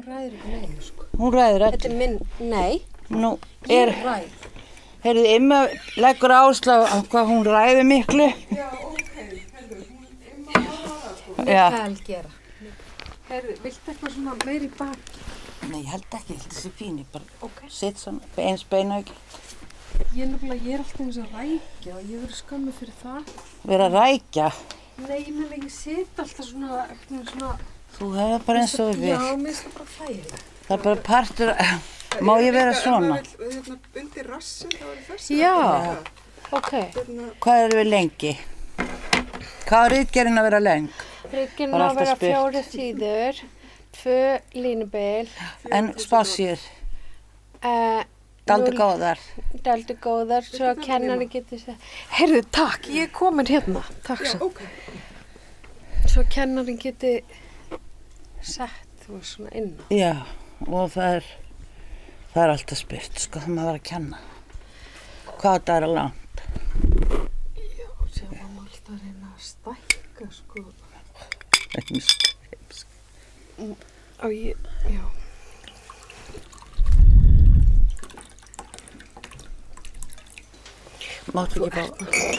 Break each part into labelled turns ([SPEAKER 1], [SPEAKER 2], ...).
[SPEAKER 1] ræður ekki neinu, sko.
[SPEAKER 2] Hún ræður
[SPEAKER 1] Þetta
[SPEAKER 2] öllu.
[SPEAKER 1] minn, nei,
[SPEAKER 2] Nú,
[SPEAKER 1] ég ræð.
[SPEAKER 2] heyrðu, Imma leggur áherslu á hvað hún ræður miklu.
[SPEAKER 3] Já, ok, heyrðu, hún það, sko.
[SPEAKER 2] Já.
[SPEAKER 1] Mikael gera. Heyrðu, viltu eitthvað svona meiri bak?
[SPEAKER 2] Nei, ég held ekki, ég held þessi fín, ég bara
[SPEAKER 1] Ok.
[SPEAKER 2] sitt svona eins beina ekki.
[SPEAKER 1] Ég er alltaf eins að rækja og ég verður skömmu fyrir það.
[SPEAKER 2] Vera að rækja.
[SPEAKER 1] Nei, ég meina ég sit alltaf svona, svona...
[SPEAKER 2] Þú hefur bara eins og við.
[SPEAKER 1] Já, mér finnst það bara þægilegt.
[SPEAKER 2] Það er bara partur, má ég vera svona?
[SPEAKER 3] Ef maður vill undir rassin, þá er þessi.
[SPEAKER 1] Já. Ok.
[SPEAKER 2] Hvað erum við lengi? Hvað er ritgerinn að vera leng?
[SPEAKER 1] Ríkinn
[SPEAKER 2] Bara
[SPEAKER 1] má
[SPEAKER 2] alltaf
[SPEAKER 1] vera
[SPEAKER 2] spurt.
[SPEAKER 1] 4 síður, 2 línubil,
[SPEAKER 2] En spásir, daldi góðar.
[SPEAKER 1] daldi góðar, svo að kennari getur sagt, heyrðu, takk, ég er komin hérna, takk
[SPEAKER 3] Já,
[SPEAKER 1] svo.
[SPEAKER 3] ok.
[SPEAKER 1] Svo að kennari geti sett, þú veist, svona inn á.
[SPEAKER 2] Já, og það er alltaf spurt, sko, það maður var að kenna. Hvað það er langt?
[SPEAKER 1] Já, sem var maður alltaf að reyna að stækka, sko. Og ég, já.
[SPEAKER 2] Máttu ekki fá,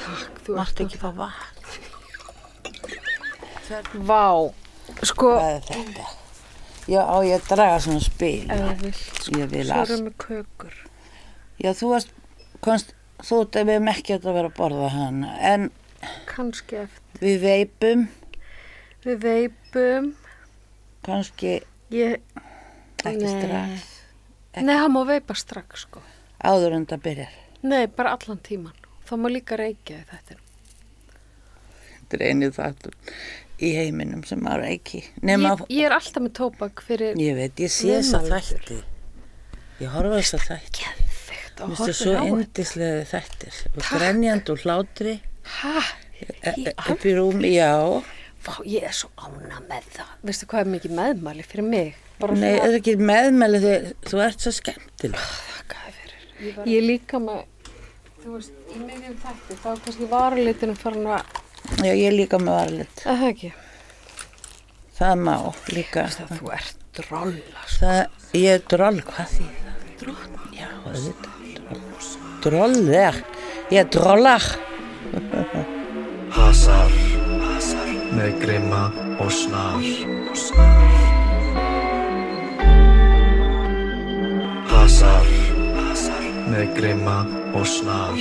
[SPEAKER 1] Takk, þú
[SPEAKER 2] máttu ekki fá vatn?
[SPEAKER 1] Vá, sko,
[SPEAKER 2] Hvað er þetta? Já, á ég að draga svona spil.
[SPEAKER 1] ef þú vilt, sko,
[SPEAKER 2] Ég vil
[SPEAKER 1] svo
[SPEAKER 2] allt.
[SPEAKER 1] erum við kökur.
[SPEAKER 2] Já, þú ert ef við ekki að vera að borða hana, en
[SPEAKER 1] Kannski eftir,
[SPEAKER 2] við veipum,
[SPEAKER 1] við veipum,
[SPEAKER 2] kannski
[SPEAKER 1] ég,
[SPEAKER 2] ekki
[SPEAKER 1] Nei.
[SPEAKER 2] strax,
[SPEAKER 1] nei, hann má veipa strax, sko.
[SPEAKER 2] áður en það byrjar.
[SPEAKER 1] Nei, bara allan tíman. Þá má líka reykja í þetta.
[SPEAKER 2] Þetta er einu þáttur í heiminum sem maður ekki. Nema,
[SPEAKER 1] Ég er alltaf með tóbak fyrir
[SPEAKER 2] ég veit, ég sé þess að
[SPEAKER 1] viðmælendur.
[SPEAKER 2] þætti. Ég horfa þess að þætti.
[SPEAKER 1] geðveikt og
[SPEAKER 2] Mér finnst það
[SPEAKER 1] horfir
[SPEAKER 2] svo
[SPEAKER 1] á þetta.
[SPEAKER 2] yndislega þættir. Og
[SPEAKER 1] Takk.
[SPEAKER 2] grenjandi og hlátri.
[SPEAKER 1] Hæ?
[SPEAKER 2] Upp í rúmi, já.
[SPEAKER 1] Vá, ég er svo ána með það. Veistu hvað er mikið meðmæli fyrir mig? Bara
[SPEAKER 2] Nei,
[SPEAKER 1] svona-
[SPEAKER 2] það er ekki meðmæli þegar þú ert svo skemmtileg.
[SPEAKER 1] Þakkaði fyrir. Ég er líka með, þú veist, í miðjum þætti, þá er kannski varalitinu farin að,
[SPEAKER 2] Já, ég er líka með varlit.
[SPEAKER 1] að það ekki.
[SPEAKER 2] Það má líka.
[SPEAKER 1] Þú ert drolla, sko.
[SPEAKER 2] Það, ég er droll, hvað því það?
[SPEAKER 1] Drolla.
[SPEAKER 2] Já, þetta. Droller. Ég er drollar.
[SPEAKER 4] Hasar með grimma og snar. Hasar með grimma og snar.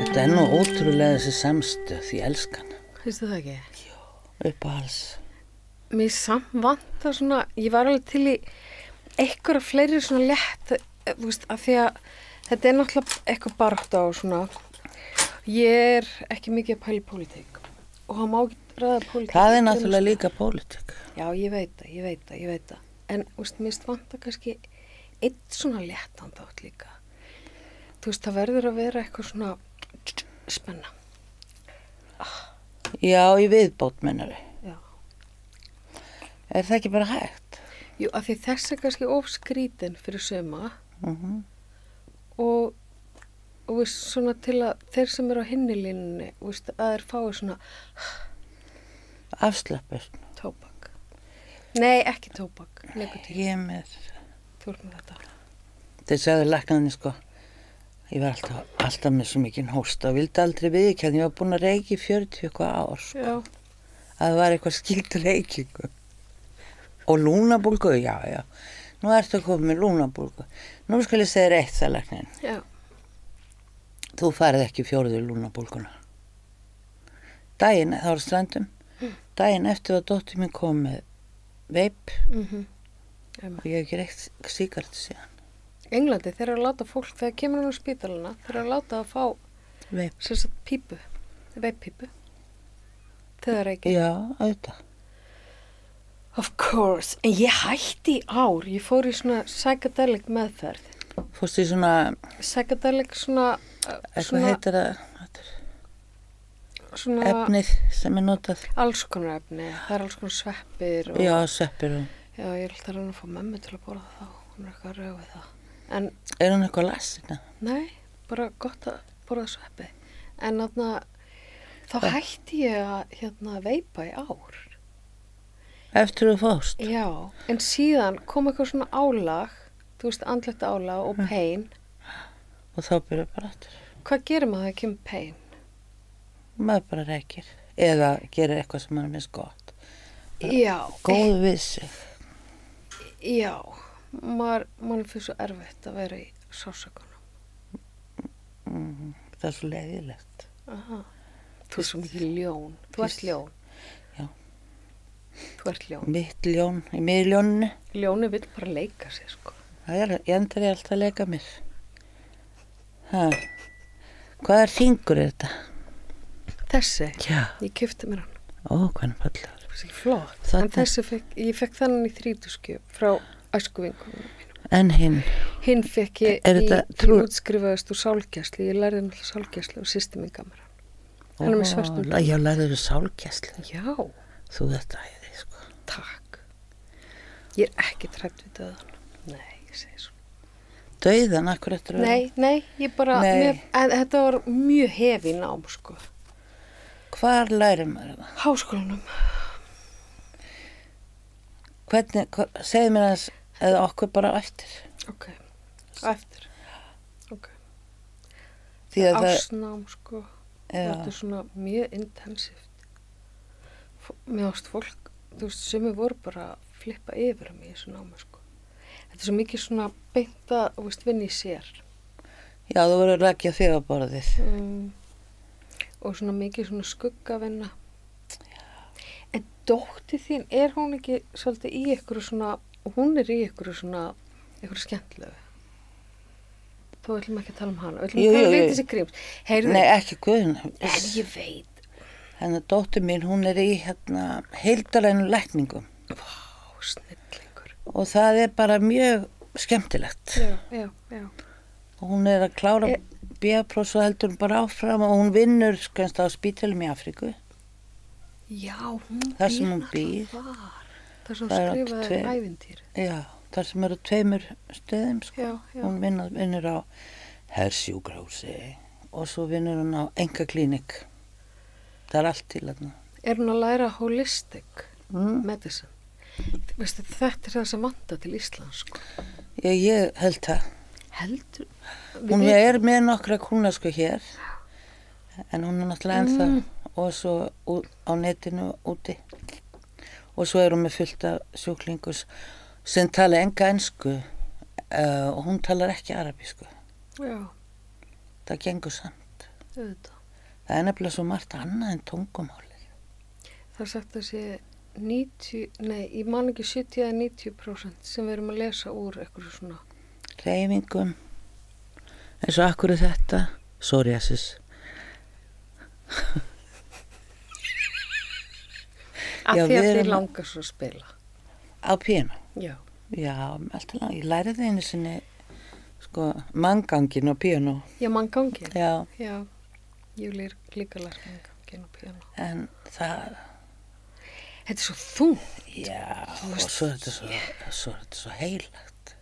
[SPEAKER 2] Þetta er nú ótrúlega þessi samstöð, ég elska hana.
[SPEAKER 1] Veistu það ekki?
[SPEAKER 2] Uppáhals.
[SPEAKER 1] Mér samt vantar svona, ég var alveg til í einhverja fleiri svona létt, þú veist, af því að þetta er náttúrulega eitthvað barátta og svona. Ég er ekki mikið að pæla í pólitík og hann má ekki ræða pólitík.
[SPEAKER 2] Það er náttúrulega líka pólitík.
[SPEAKER 1] Já, ég veit það. En, þú veist, mér vantar kannski einn svona léttan þátt líka. Þú veist, það verður að vera eitthvað svona spenna.
[SPEAKER 2] Já, í viðbót mennari.
[SPEAKER 1] Já.
[SPEAKER 2] Er það ekki bara hægt?
[SPEAKER 1] Jú, af því þess er kannski ofskrítin fyrir suma
[SPEAKER 2] Uh
[SPEAKER 1] og veist, svona til að þeir sem eru á hinni línunni, veist, að þeir fái svona
[SPEAKER 2] Afslappust.
[SPEAKER 1] tóbak. Nei, ekki tóbak, nikotín.
[SPEAKER 2] Ég er með,
[SPEAKER 1] Þú ert með þetta.
[SPEAKER 2] þeir sagði læknarnir sko, ég var alltaf með svo mikinn hósta og vildi aldrei viðurkenna, ég var búin að reykja í 40 eitthvað ár sko,
[SPEAKER 1] Já,
[SPEAKER 2] að það var eitthvað skild reykingu. Og lúnabólgu, já. Nú ertu að koma með lúnabólgu. Nú skal ég segja þér eitt, sagði læknirinn.
[SPEAKER 1] já,
[SPEAKER 2] Þú farið ekki 4. lúnabólguna. Daginn, það var strandum, daginn eftir að dóttir mín kom með veip og ég hef ekki reykt sígarettu síðan.
[SPEAKER 1] Englandi, þeir eru að láta fólk, þegar kemur hann á spítalana, þeir eru að láta að fá
[SPEAKER 2] Veip.
[SPEAKER 1] sem sagt pípu, veippípu. Þegar ekki.
[SPEAKER 2] Já, auðvitað.
[SPEAKER 1] Of course, en ég hætti í ár, ég fór í svona psychedelic meðferð.
[SPEAKER 2] Fórstu í svona,
[SPEAKER 1] Psychedelic svona,
[SPEAKER 2] eitthvað heitir það,
[SPEAKER 1] svona
[SPEAKER 2] efnið sem er notað.
[SPEAKER 1] alls konar efni, það er alls konar sveppir og
[SPEAKER 2] Já, sveppir.
[SPEAKER 1] já, ég er alltaf að reyna að fá mömmu til að borða það, hún er eitthvað að rauga við það. En
[SPEAKER 2] Er hún eitthvað lasina?
[SPEAKER 1] nei, bara gott að borða sveppi. En þá hætti ég að veipa í ár.
[SPEAKER 2] eftir þú fórst.
[SPEAKER 1] Já, en síðan kom eitthvað svona álag, þú veist, andlegt álag og pain.
[SPEAKER 2] Og þá byrja bara aftur.
[SPEAKER 1] Hvað gerir maður þegar kemur pain?
[SPEAKER 2] Maður bara reykir. Eða gerir eitthvað sem maður minnst gott.
[SPEAKER 1] Já,
[SPEAKER 2] Góð við sig.
[SPEAKER 1] já, maður fyrir svo erfitt að vera í sásakunum.
[SPEAKER 2] Það er svo leiðilegt.
[SPEAKER 1] Aha. Þú er svo mikið ljón. Þú ert ljón.
[SPEAKER 2] Já.
[SPEAKER 1] Þú ert ljón.
[SPEAKER 2] Mitt ljón, í mig ljóninu.
[SPEAKER 1] Ljóni vill bara leika sér, sko.
[SPEAKER 2] Ég endar ég alltaf að leika mér. Ha. Hvað er hringur þetta?
[SPEAKER 1] Þessi,
[SPEAKER 2] Já.
[SPEAKER 1] ég keypti mér hann.
[SPEAKER 2] Ó, hvernig fallegur.
[SPEAKER 1] Það er ekki flott.
[SPEAKER 2] Þarna-
[SPEAKER 1] En þessi ég fekk þannig í 30 frá æskuvinkunum mínum.
[SPEAKER 2] En hinn,
[SPEAKER 1] Hinn fekk ég
[SPEAKER 2] Er
[SPEAKER 1] í
[SPEAKER 2] þetta
[SPEAKER 1] útskrifaðist úr sálgæslu. Ég lærði náttúrulega sálgæslu og systemi gamar. Hann er með svartum dúk.
[SPEAKER 2] Já, lærður sálgæslu.
[SPEAKER 1] Já,
[SPEAKER 2] Þú þetta æði, sko.
[SPEAKER 1] takk. Ég er ekki trætt við döðan. Nei, ég segi svo.
[SPEAKER 2] Dauðan, akkur eftir að
[SPEAKER 1] Nei, ég bara,
[SPEAKER 2] Nei.
[SPEAKER 1] en þetta var mjög hefi nám, sko.
[SPEAKER 2] Hvar lærir maður það?
[SPEAKER 1] Háskólanum.
[SPEAKER 2] Segðu mér aðeins, eða okkur bara eftir.
[SPEAKER 1] Ok, eftir. Ok.
[SPEAKER 2] Því að það,
[SPEAKER 1] Ársnám, sko.
[SPEAKER 2] Já.
[SPEAKER 1] Þetta er svona mjög intensíft. Mér ást fólk, þú veist, sumi voru bara að flippa yfir mig í þessu námi, sko. Þetta er svo mikið svona beinta, þú veist, vinna í sér.
[SPEAKER 2] já, þú verður að leggja þig á borðið.
[SPEAKER 1] Og svona mikið svona skuggavinna. En dóttir þín, er hún ekki svolítið í ykkur svona, hún er í ykkur svona, ykkur skemmtlegu. Þó ætlum ekki að tala um hana. Ætlum
[SPEAKER 2] Jú,
[SPEAKER 1] að tala
[SPEAKER 2] jú,
[SPEAKER 1] um
[SPEAKER 2] jú.
[SPEAKER 1] Vigdísi Gríms. Heyrðu,
[SPEAKER 2] Nei, ekki guðun.
[SPEAKER 1] en ég veit.
[SPEAKER 2] Hennar dóttir mín, hún er í heildarænu lækningum.
[SPEAKER 1] Vá, snillingur.
[SPEAKER 2] Og það er bara mjög skemmtilegt.
[SPEAKER 1] Já.
[SPEAKER 2] Og hún er að klára B.A.próf og heldur hún bara áfram og hún vinnur skanst á spítalum í Afríku.
[SPEAKER 1] Já, hún
[SPEAKER 2] Þar sem hún býr.
[SPEAKER 1] þar. Þar sem
[SPEAKER 2] Það
[SPEAKER 1] hún
[SPEAKER 2] er
[SPEAKER 1] skrifaði
[SPEAKER 2] tveir-
[SPEAKER 1] ævintýri.
[SPEAKER 2] Já, þar sem eru 2 stöðum, sko.
[SPEAKER 1] Já.
[SPEAKER 2] Hún vinnur á Hersjúkrahúsi og svo vinnur hún á engaklínik. Það er allt til þarna.
[SPEAKER 1] Er hún að læra holistic medicine? Veistu, þetta er það sem vantar til Íslands, sko.
[SPEAKER 2] Ég held það.
[SPEAKER 1] Heldur?
[SPEAKER 2] Hún er með nokkra kúna sko hér, en hún er náttúrulega ennþá og svo á netinu úti. Og svo er hún með fullt af sjúklingus sem tala enga ensku og hún talar ekki arabísku.
[SPEAKER 1] Já,
[SPEAKER 2] Það gengur samt.
[SPEAKER 1] auðvitað.
[SPEAKER 2] Það er nefnilega svo margt annað en tungumálið.
[SPEAKER 1] Það er sagt að sé 90, nei, ég man ekki 70 eða 90% sem við erum að lesa úr eitthvað svona.
[SPEAKER 2] Hreyfingum, eins og akkur er þetta, psoriasis.
[SPEAKER 1] Af
[SPEAKER 2] Já,
[SPEAKER 1] því
[SPEAKER 2] við
[SPEAKER 1] að þið
[SPEAKER 2] erum-
[SPEAKER 1] langar svo að spila.
[SPEAKER 2] Á píanu.
[SPEAKER 1] Já.
[SPEAKER 2] Já, alltaf langt. Ég lærði það einu sinni, sko, manngangin á píanu.
[SPEAKER 1] Já, mann gangi.
[SPEAKER 2] Já,
[SPEAKER 1] Já. Ég vil líka læra mann gangin og piano.
[SPEAKER 2] en það,
[SPEAKER 1] Þetta er svo þung.
[SPEAKER 2] já, og svo er þetta svo heilagt.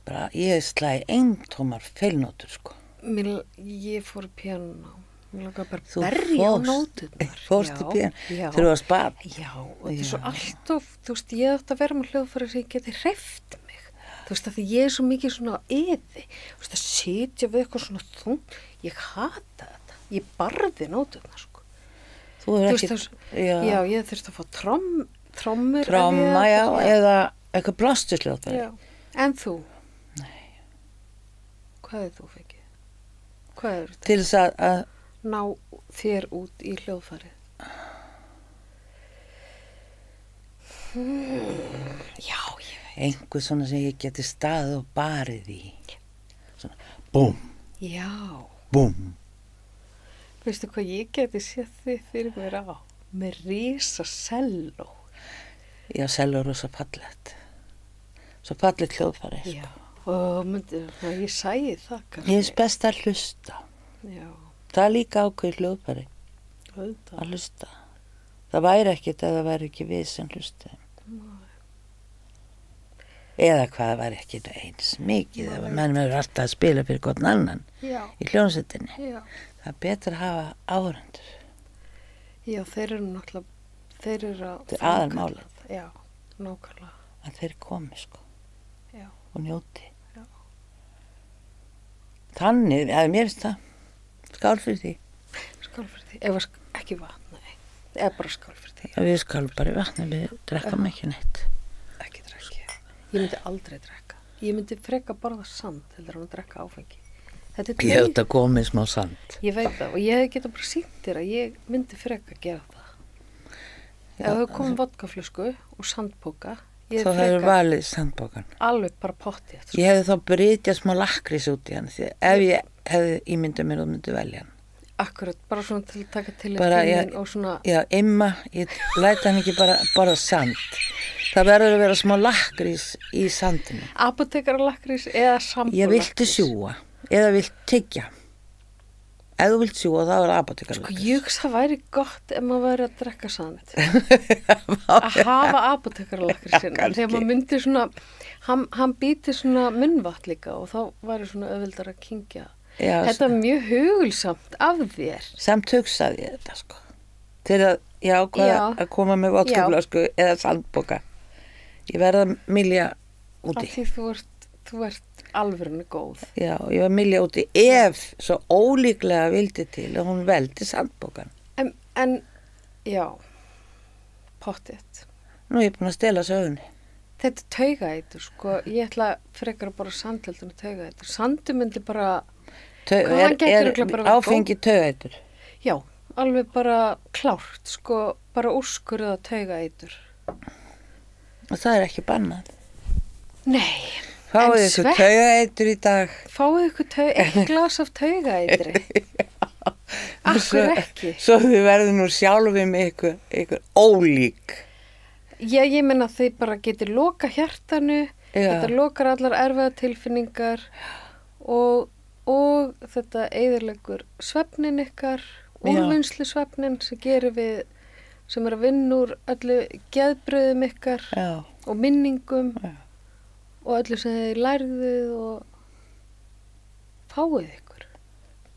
[SPEAKER 2] Bara, ég slæði eintómar feilnótur, sko.
[SPEAKER 1] Ég fór í piano. Mér langar bara
[SPEAKER 2] Þú
[SPEAKER 1] að berja á
[SPEAKER 2] fórst-
[SPEAKER 1] nóturnar.
[SPEAKER 2] fórst í píanu,
[SPEAKER 1] Já.
[SPEAKER 2] þegar þú varst barn.
[SPEAKER 1] Já, og þetta er svo
[SPEAKER 2] Já.
[SPEAKER 1] alltof, þú veist, ég átt að vera með hljóðfæri sem ég geti hreyft mig. Þú veist, að því ég er svo mikið svona á yði. Þú veist, að sitja við eitthvað svona þung. Ég hata þetta. Ég barði nóturnar, sko.
[SPEAKER 2] Þú
[SPEAKER 1] Þú
[SPEAKER 2] er
[SPEAKER 1] veist,
[SPEAKER 2] ekki,
[SPEAKER 1] já, ég þurfti að fá trommur.
[SPEAKER 2] tráma, já, eða eitthvað blástusljóðfæri.
[SPEAKER 1] Já. En þú? Nei. Hvað er þú fengið? Hvað er þetta?
[SPEAKER 2] Til þess að
[SPEAKER 1] Ná þér út í hljóðfærið? Já, ég veit.
[SPEAKER 2] einhver svona sem ég geti staðið og barið í. Svona, búm,
[SPEAKER 1] Já.
[SPEAKER 2] búm.
[SPEAKER 1] Veistu hvað ég geti séð þið fyrir mér á? Með rísa selló.
[SPEAKER 2] Já, selur rosa fallegt. Svo fallegt hljóðfæri.
[SPEAKER 1] Já. Og ég sæði það kannski.
[SPEAKER 2] Ég er best að hlusta.
[SPEAKER 1] Já,
[SPEAKER 2] Það er líka ákveð hljóðfæri
[SPEAKER 1] auðvitað.
[SPEAKER 2] að hlusta. Það væri ekkert ef það væri ekki við sem hlusta. Eða hvað það væri ekkert eins mikið ef menn verður alltaf að spila fyrir hvern annan
[SPEAKER 1] Já,
[SPEAKER 2] í hljómsveitinni.
[SPEAKER 1] já.
[SPEAKER 2] Það er betur að hafa áhörendur.
[SPEAKER 1] Já, þeir eru náttúrulega, þeir eru að
[SPEAKER 2] Þetta er aðalmálið.
[SPEAKER 1] framkalla það. Já, nákvæmlega.
[SPEAKER 2] Að þeir komi, sko,
[SPEAKER 1] Já,
[SPEAKER 2] og njóti.
[SPEAKER 1] Já.
[SPEAKER 2] Þannig, eða mér finnst það, skál fyrir því.
[SPEAKER 1] skál fyrir því. Ef ekki vatn, nei. Eða bara skál fyrir því.
[SPEAKER 2] Við skálum bara í vatni, við drekkum ekki neitt.
[SPEAKER 1] Ekki drekki. Ég myndi aldrei drekka. Ég myndi freka borða sand heldur en að drekka áfengi. Þetta er
[SPEAKER 2] Ég hef þetta komið smá sand.
[SPEAKER 1] Ég veit það og ég hef getað bara sýnt þér að ég myndi freka gera það. Ef þau komum vodkaflösku og sandpoka, ég
[SPEAKER 2] Þá
[SPEAKER 1] hef
[SPEAKER 2] hefur
[SPEAKER 1] freka
[SPEAKER 2] valið sandbókan.
[SPEAKER 1] alveg bara pottið. Sko.
[SPEAKER 2] Ég hefði þá brytjað smá lakrís út í hann, því ef ég hefði ímyndað mér og myndi velja hann.
[SPEAKER 1] Akkurat, bara svona til að taka til
[SPEAKER 2] Bara,
[SPEAKER 1] og svona,
[SPEAKER 2] Já, ég læta hann ekki bara sand. Það verður að vera smá lakrís í sandinu.
[SPEAKER 1] apotekaralakrís eða sambúlakrís.
[SPEAKER 2] Ég vilti sjúga, eða vilt tyggja. Ef þú vilt sjúga, þá er
[SPEAKER 1] Sko,
[SPEAKER 2] apotekaralakrís.
[SPEAKER 1] ég hugsa það væri gott ef maður væri að drekka sand. Að hafa apotekaralakrísinn. Þegar maður myndi svona, hann býti svona munnvatn líka og þá væri svona auðvildar að kyngja.
[SPEAKER 2] Já,
[SPEAKER 1] Þetta er mjög hugulsamt af þér.
[SPEAKER 2] samt hugsaði ég þetta, sko. Til að ég ákvaða
[SPEAKER 1] Já.
[SPEAKER 2] að koma með vodkaflösku eða sandbóka. Ég verða að milja
[SPEAKER 1] Af
[SPEAKER 2] úti.
[SPEAKER 1] því þú ert alvörinu góð.
[SPEAKER 2] Já, ég var að milja úti ef svo ólíklega vildi til að hún veldi sandbókan.
[SPEAKER 1] En já, pottið.
[SPEAKER 2] Nú er ég búin að stela sögunni.
[SPEAKER 1] Þetta er taugaeitur, sko. Ég ætla frekar að bara sandhildinu taugaeitur. Sandu myndi bara, Hvaðan gæti örugglega bara verið
[SPEAKER 2] áfengi taugeitur?
[SPEAKER 1] já, alveg bara klárt, sko, bara úrskurða taugaeitur.
[SPEAKER 2] Og það er ekki bannað.
[SPEAKER 1] Nei,
[SPEAKER 2] Fáið
[SPEAKER 1] En
[SPEAKER 2] ykkur
[SPEAKER 1] svepp-
[SPEAKER 2] taugeitur í dag.
[SPEAKER 1] fáið ykkur eitt glas af taugaeitri. Akkur ekki.
[SPEAKER 2] Svo þið verður nú sjálfið með ykkur ólík.
[SPEAKER 1] Ég meina að þið bara getur loka hjartanu,
[SPEAKER 2] Já.
[SPEAKER 1] þetta lokar allar erfiða tilfinningar og þetta eyðileggur svefnin ykkar,
[SPEAKER 2] Já.
[SPEAKER 1] úrvinnslu svefnin sem er að vinna úr öllu geðbröðum ykkar
[SPEAKER 2] Já,
[SPEAKER 1] og minningum
[SPEAKER 2] Já.
[SPEAKER 1] og öllu sem þið lærðuð og fáið ykkur.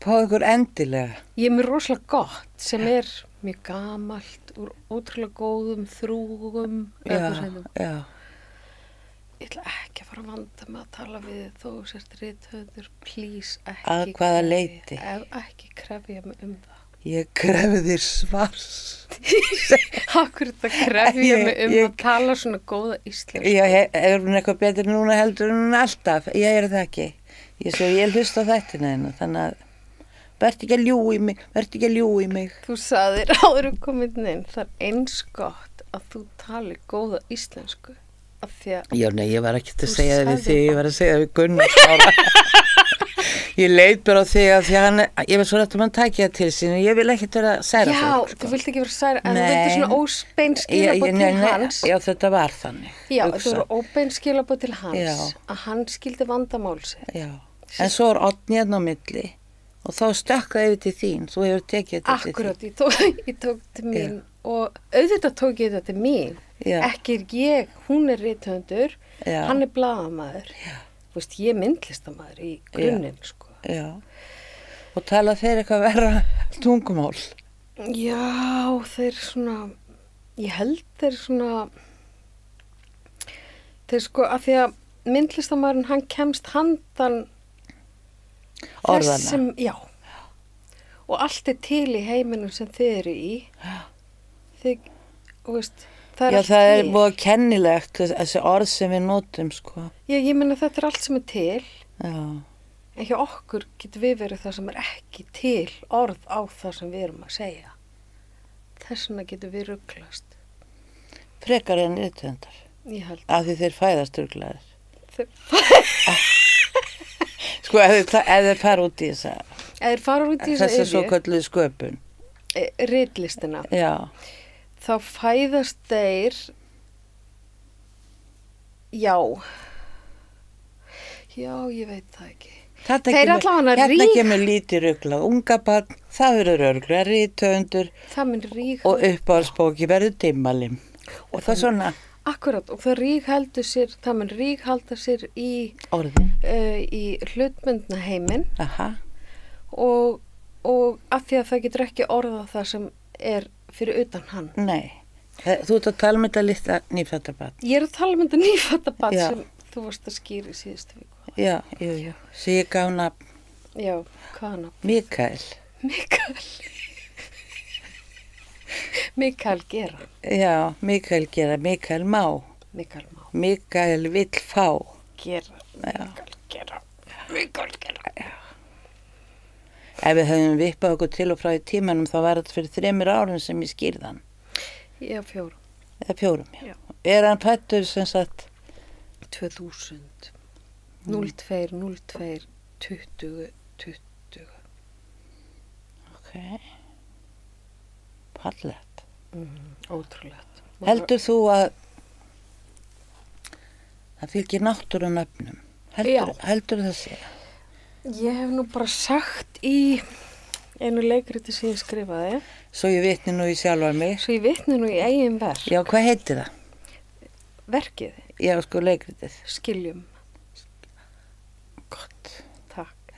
[SPEAKER 2] fáið ykkur endilega.
[SPEAKER 1] Ég er mér rosalega gott sem er mjög gamalt, úr ótrúlega góðum þrúgum.
[SPEAKER 2] Já,
[SPEAKER 1] Ég ætla ekki að fara að vanda með að tala við þig þó þú sért rithöfundur, please ekki.
[SPEAKER 2] Að hvaða leyti?
[SPEAKER 1] Ekki krefja mig um það.
[SPEAKER 2] ég krefði þér svars.
[SPEAKER 1] Akkur þetta krefja mig um
[SPEAKER 2] Ég-
[SPEAKER 1] að tala svona góða íslensku.
[SPEAKER 2] Er hún eitthvað betur núna heldur en hún alltaf? Ég er það ekki. Ég hlusta á þættina hennar, þannig að verð ekki að ljú í mig.
[SPEAKER 1] Þú sagðir áður um komin inn, það er eins gott að þú talir góða íslensku. Af því að
[SPEAKER 2] Já, nei, ég var ekki að
[SPEAKER 1] Þú
[SPEAKER 2] segja það við
[SPEAKER 1] sagðir
[SPEAKER 2] þig, ég var að segja það við Gunnar Smára. Ég leit bara á þig að því að ég var svo rætt að tækja það til sín og ég vil ekkert vera að særa
[SPEAKER 1] já,
[SPEAKER 2] fólk, sko.
[SPEAKER 1] þú vilt ekki vera særa, en þú
[SPEAKER 2] Nei.
[SPEAKER 1] vildi svona ósbein skilabóð til hans.
[SPEAKER 2] Já, þetta var þannig.
[SPEAKER 1] Já,
[SPEAKER 2] hugsað.
[SPEAKER 1] þetta voru óbein skilabóð til hans,
[SPEAKER 2] Já.
[SPEAKER 1] að hann skildi vandamál sitt.
[SPEAKER 2] Já, en svo er Oddný hérna á milli og þá stökk það yfir til þín, þú hefur tekið þetta til
[SPEAKER 1] Akkurat,
[SPEAKER 2] þín.
[SPEAKER 1] ég tók til mín og auðvitað tók ég þetta til mín.
[SPEAKER 2] Já.
[SPEAKER 1] Ekki er ég, hún er rithöfundur,
[SPEAKER 2] Já.
[SPEAKER 1] hann er blaðamaður. Þú veist, ég er myndlistamæður í grunninn, sko.
[SPEAKER 2] Já, og tala þeir eitthvað verra tungumál.
[SPEAKER 1] Já, þeir svona, ég held þeir svona, þeir sko, að því að myndlistamæðurinn, hann kemst handan
[SPEAKER 2] Orðanna.
[SPEAKER 1] þessum, já, og allt er til í heiminum sem þið eru í. Þið, þú veist, það er
[SPEAKER 2] Já,
[SPEAKER 1] allt
[SPEAKER 2] það er
[SPEAKER 1] til.
[SPEAKER 2] búið kennilegt, þessi orð sem við notum, sko.
[SPEAKER 1] Já, ég meina þetta er allt sem er til,
[SPEAKER 2] Já,
[SPEAKER 1] en hjá okkur getur við verið það sem er ekki til orð á það sem við erum að segja. Þess vegna getur við rugglast.
[SPEAKER 2] frekar en rithöndar,
[SPEAKER 1] Ég held
[SPEAKER 2] af því þeir fæðast ruglaðir.
[SPEAKER 1] þeir,
[SPEAKER 2] Sko, ef þeir fara út í
[SPEAKER 1] eða þeir fara út í
[SPEAKER 2] þessa
[SPEAKER 1] þessa
[SPEAKER 2] svo
[SPEAKER 1] yfir,
[SPEAKER 2] kölluð sköpun.
[SPEAKER 1] ritlistina,
[SPEAKER 2] Já,
[SPEAKER 1] þá fæðast þeir, já, ég veit það ekki.
[SPEAKER 2] Þetta
[SPEAKER 1] Þeir
[SPEAKER 2] kemur,
[SPEAKER 1] allavega
[SPEAKER 2] hérna
[SPEAKER 1] rík-
[SPEAKER 2] kemur lítið ruglað, unga barn, það verður örgla, rithöndur
[SPEAKER 1] Það mun rík,
[SPEAKER 2] og uppáhaldsbóki verður dimmalim. Og það er svona
[SPEAKER 1] akkurat, og það rík heldur sér, það mun rík halda sér
[SPEAKER 2] orðin.
[SPEAKER 1] í hlutbundna heiminn
[SPEAKER 2] Aha,
[SPEAKER 1] og af því að það getur ekki orðað það sem er fyrir utan hann.
[SPEAKER 2] nei, Þú ert að tala um þetta litla nýfættabarn.
[SPEAKER 1] Ég er að tala um þetta nýfættabarn
[SPEAKER 2] Já.
[SPEAKER 1] sem þú varst að skýra í síðustu viku.
[SPEAKER 2] Já, jú. Svo ég gaf nafn
[SPEAKER 1] Já, hvaða nafn?
[SPEAKER 2] Mikael.
[SPEAKER 1] Mikael Gera.
[SPEAKER 2] Já, Mikael Gera, Mikael Má.
[SPEAKER 1] Mikael Má.
[SPEAKER 2] Mikael vill fá.
[SPEAKER 1] Gera. Mikael Gera.
[SPEAKER 2] Já. Ef við höfum vippað okkur til og frá í tímanum þá var þetta fyrir 3 árum sem ég skýrði hann.
[SPEAKER 1] Já, 4.
[SPEAKER 2] Eða 4, já.
[SPEAKER 1] Já.
[SPEAKER 2] Er hann fættur sem sagt
[SPEAKER 1] 2000. 02, 02, 20, 20.
[SPEAKER 2] Ok. Fallegt.
[SPEAKER 1] Ótrúlegt.
[SPEAKER 2] Heldur þú að það fylgir náttúrunöfnum?
[SPEAKER 1] Já.
[SPEAKER 2] Heldur það sé?
[SPEAKER 1] Ég hef nú bara sagt í einu leikriti sem ég skrifaði,
[SPEAKER 2] Svo ég vitni nú í sjálfar mig.
[SPEAKER 1] svo ég vitni nú í eigin verk.
[SPEAKER 2] Já, hvað heitir það?
[SPEAKER 1] Verkið,
[SPEAKER 2] Já, sko leikritið.
[SPEAKER 1] Skiljum.
[SPEAKER 2] Gott.
[SPEAKER 1] Takk.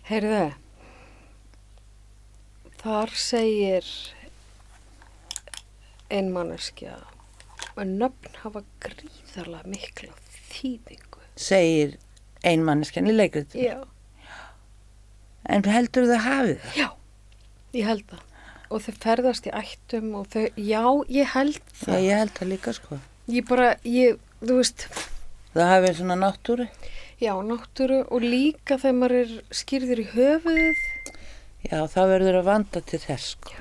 [SPEAKER 1] Heyrðu, þar segir ein manneskja að nöfn hafa gríðarlega mikla þýðingu.
[SPEAKER 2] Segir einmanneskjan í leikritið.
[SPEAKER 1] Já.
[SPEAKER 2] En heldur það hafið það?
[SPEAKER 1] Já, ég held það. Og þau ferðast í ættum og þau, já, ég held
[SPEAKER 2] Já,
[SPEAKER 1] það.
[SPEAKER 2] ég held það líka sko.
[SPEAKER 1] Þú veist,
[SPEAKER 2] Það hafið svona náttúru.
[SPEAKER 1] já, náttúru og líka þegar maður er skýrður í höfuðið,
[SPEAKER 2] Já, það verður að vanda til þess sko.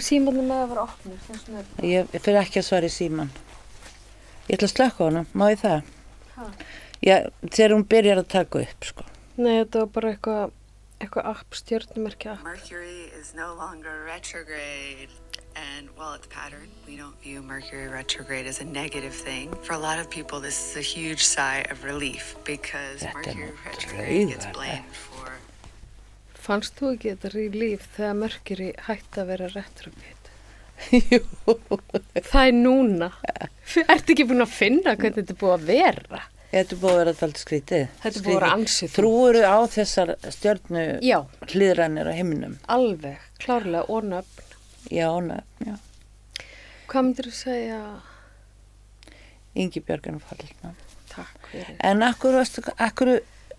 [SPEAKER 1] símanum með að vera opnir, þess vegna er
[SPEAKER 2] Ég fyrir ekki að svara í síman. Ég ætla að slökka honum, má ég það?
[SPEAKER 1] Ha.
[SPEAKER 2] Já, þegar hún byrjar að taka upp sko.
[SPEAKER 1] Nei, þetta var bara eitthvað app, stjörnumerkja app.
[SPEAKER 5] Mercury is no longer retrograde. And while it's pattern, we don't view Mercury retrograde as a negative thing. For a lot of people, this is a huge sigh of relief because
[SPEAKER 2] Þetta
[SPEAKER 5] Mercury
[SPEAKER 2] nú
[SPEAKER 5] retrograde gets
[SPEAKER 2] draugaleg.
[SPEAKER 5] blamed for
[SPEAKER 1] Fannst þú ekki þetta í líf þegar Mercury hætti að vera retrograde?
[SPEAKER 2] Jú.
[SPEAKER 1] Það er núna. Ertu ekki búin að finna hvernig þetta er búið að vera?
[SPEAKER 2] Þetta er búið að vera alltaf skrítið.
[SPEAKER 1] Þetta er búið að vera ansið.
[SPEAKER 2] Trúuru á þessar stjörnu
[SPEAKER 1] Já,
[SPEAKER 2] hliðrannir á himnum.
[SPEAKER 1] alveg, klárlega, og nöfn.
[SPEAKER 2] Já, já.
[SPEAKER 1] Hvað myndir þú segja?
[SPEAKER 2] Ingibjörg er fallna.
[SPEAKER 1] Takk fyrir.
[SPEAKER 2] En akkur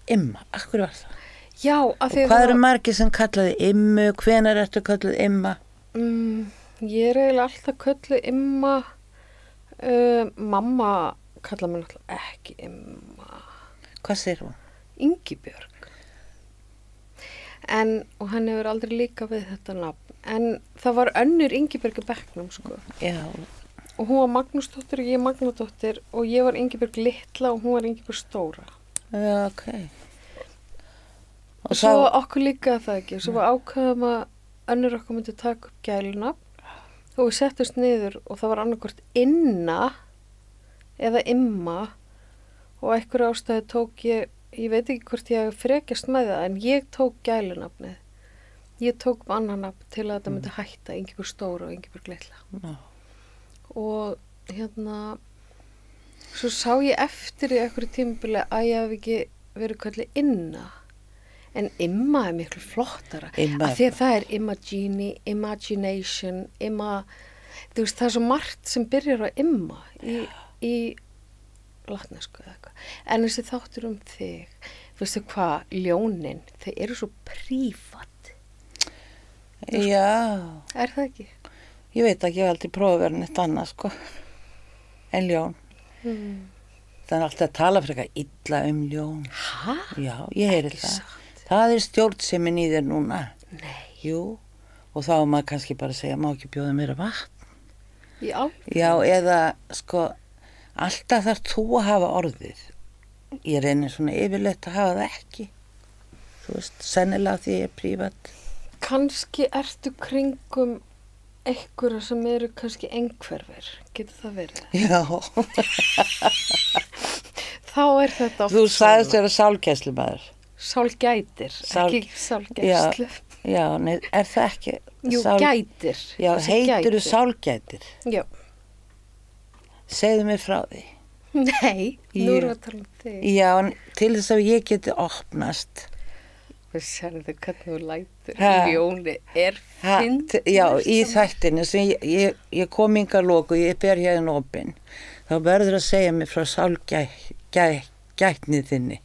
[SPEAKER 2] Imma, akkur var það?
[SPEAKER 1] Já, af því
[SPEAKER 2] Og hvað eru margir sem kallaði Immu, hvenær ertu kallað Imma?
[SPEAKER 1] Ég er eiginlega alltaf kölluð Imma. Mamma kallaði mér náttúrulega ekki Imma.
[SPEAKER 2] Hvað segir hún?
[SPEAKER 1] Ingibjörg. Og hann hefur aldrei líka við þetta nafn. En það var önnur Ingibjörg í bekknum, sko.
[SPEAKER 2] Já,
[SPEAKER 1] Og hún var Magnúsdóttir og ég Magnúsdóttir og ég var Ingibjörg litla og hún var Ingibjörg stóra.
[SPEAKER 2] já, ok.
[SPEAKER 1] Og svo okkur líka það ekki. Svo var ákveðum að önnur okkur myndi taka upp gælunafn og við settust niður og það var annarkvort Inna eða Imma og einhver ástæði tók ég veit ekki hvort ég frekjast með það, en ég tók gælunafnið. Ég tók annan nafn til að þetta myndi hætta, Ingibjörg stóra og Ingibjörg litla.
[SPEAKER 2] Já.
[SPEAKER 1] Og svo sá ég eftir í einhverju tímabili að ég hef ekki verið kallið Inna. En Imma er miklu flottara.
[SPEAKER 2] Imma
[SPEAKER 1] Af því að það er imagination, þú veist, það er svo margt sem byrjar á Imma í latnesku eða eitthvað. En þessi þáttur um þig, veistu hvað, ljónin, þeir eru svo prívat.
[SPEAKER 2] Já,
[SPEAKER 1] Er það ekki?
[SPEAKER 2] ég veit ekki, ég hef aldrei prófað að vera neitt annað, sko. En ljón. Það er alltaf að tala fyrir eitthvað illa um ljón.
[SPEAKER 1] Hæ?
[SPEAKER 2] Já, ég heyri það.
[SPEAKER 1] satt.
[SPEAKER 2] Það er stjórnsemin í þér núna.
[SPEAKER 1] Nei.
[SPEAKER 2] Jú, og þá má maður kannski bara segja, má ekki bjóða mér að vatn.
[SPEAKER 1] Í alveg?
[SPEAKER 2] Já, eða, sko, alltaf þarf þú að hafa orðið. Ég reynir svona yfirleitt að hafa það ekki. Þú veist, sennilega því ég er prívat.
[SPEAKER 1] Kannski ertu kringum einhverja sem eru kannski einhverfir. Getur það verið?
[SPEAKER 2] Já,
[SPEAKER 1] Þá er þetta oft
[SPEAKER 2] þú sagðist vera sálgæslumaður.
[SPEAKER 1] Sálgætir, ekki sálgæslu.
[SPEAKER 2] Já, nei, er það ekki?
[SPEAKER 1] Jú, gætir.
[SPEAKER 2] Já,
[SPEAKER 1] Þessi
[SPEAKER 2] heitirðu
[SPEAKER 1] gætir.
[SPEAKER 2] sálgætir?
[SPEAKER 1] Já.
[SPEAKER 2] Segðu mér frá því.
[SPEAKER 1] Nei, nú
[SPEAKER 2] Jú.
[SPEAKER 1] erum við að tala um þig.
[SPEAKER 2] Já, en til þess að ég geti opnast
[SPEAKER 1] Við sérðu hvernig þú lætur.
[SPEAKER 2] Ha.
[SPEAKER 1] Ljóni er
[SPEAKER 2] Ha,
[SPEAKER 1] fyndið.
[SPEAKER 2] já, í þættinu sem ég kom inga lóku, ég ber hérna opinn, þá verður að segja mér frá sálgætni þinni.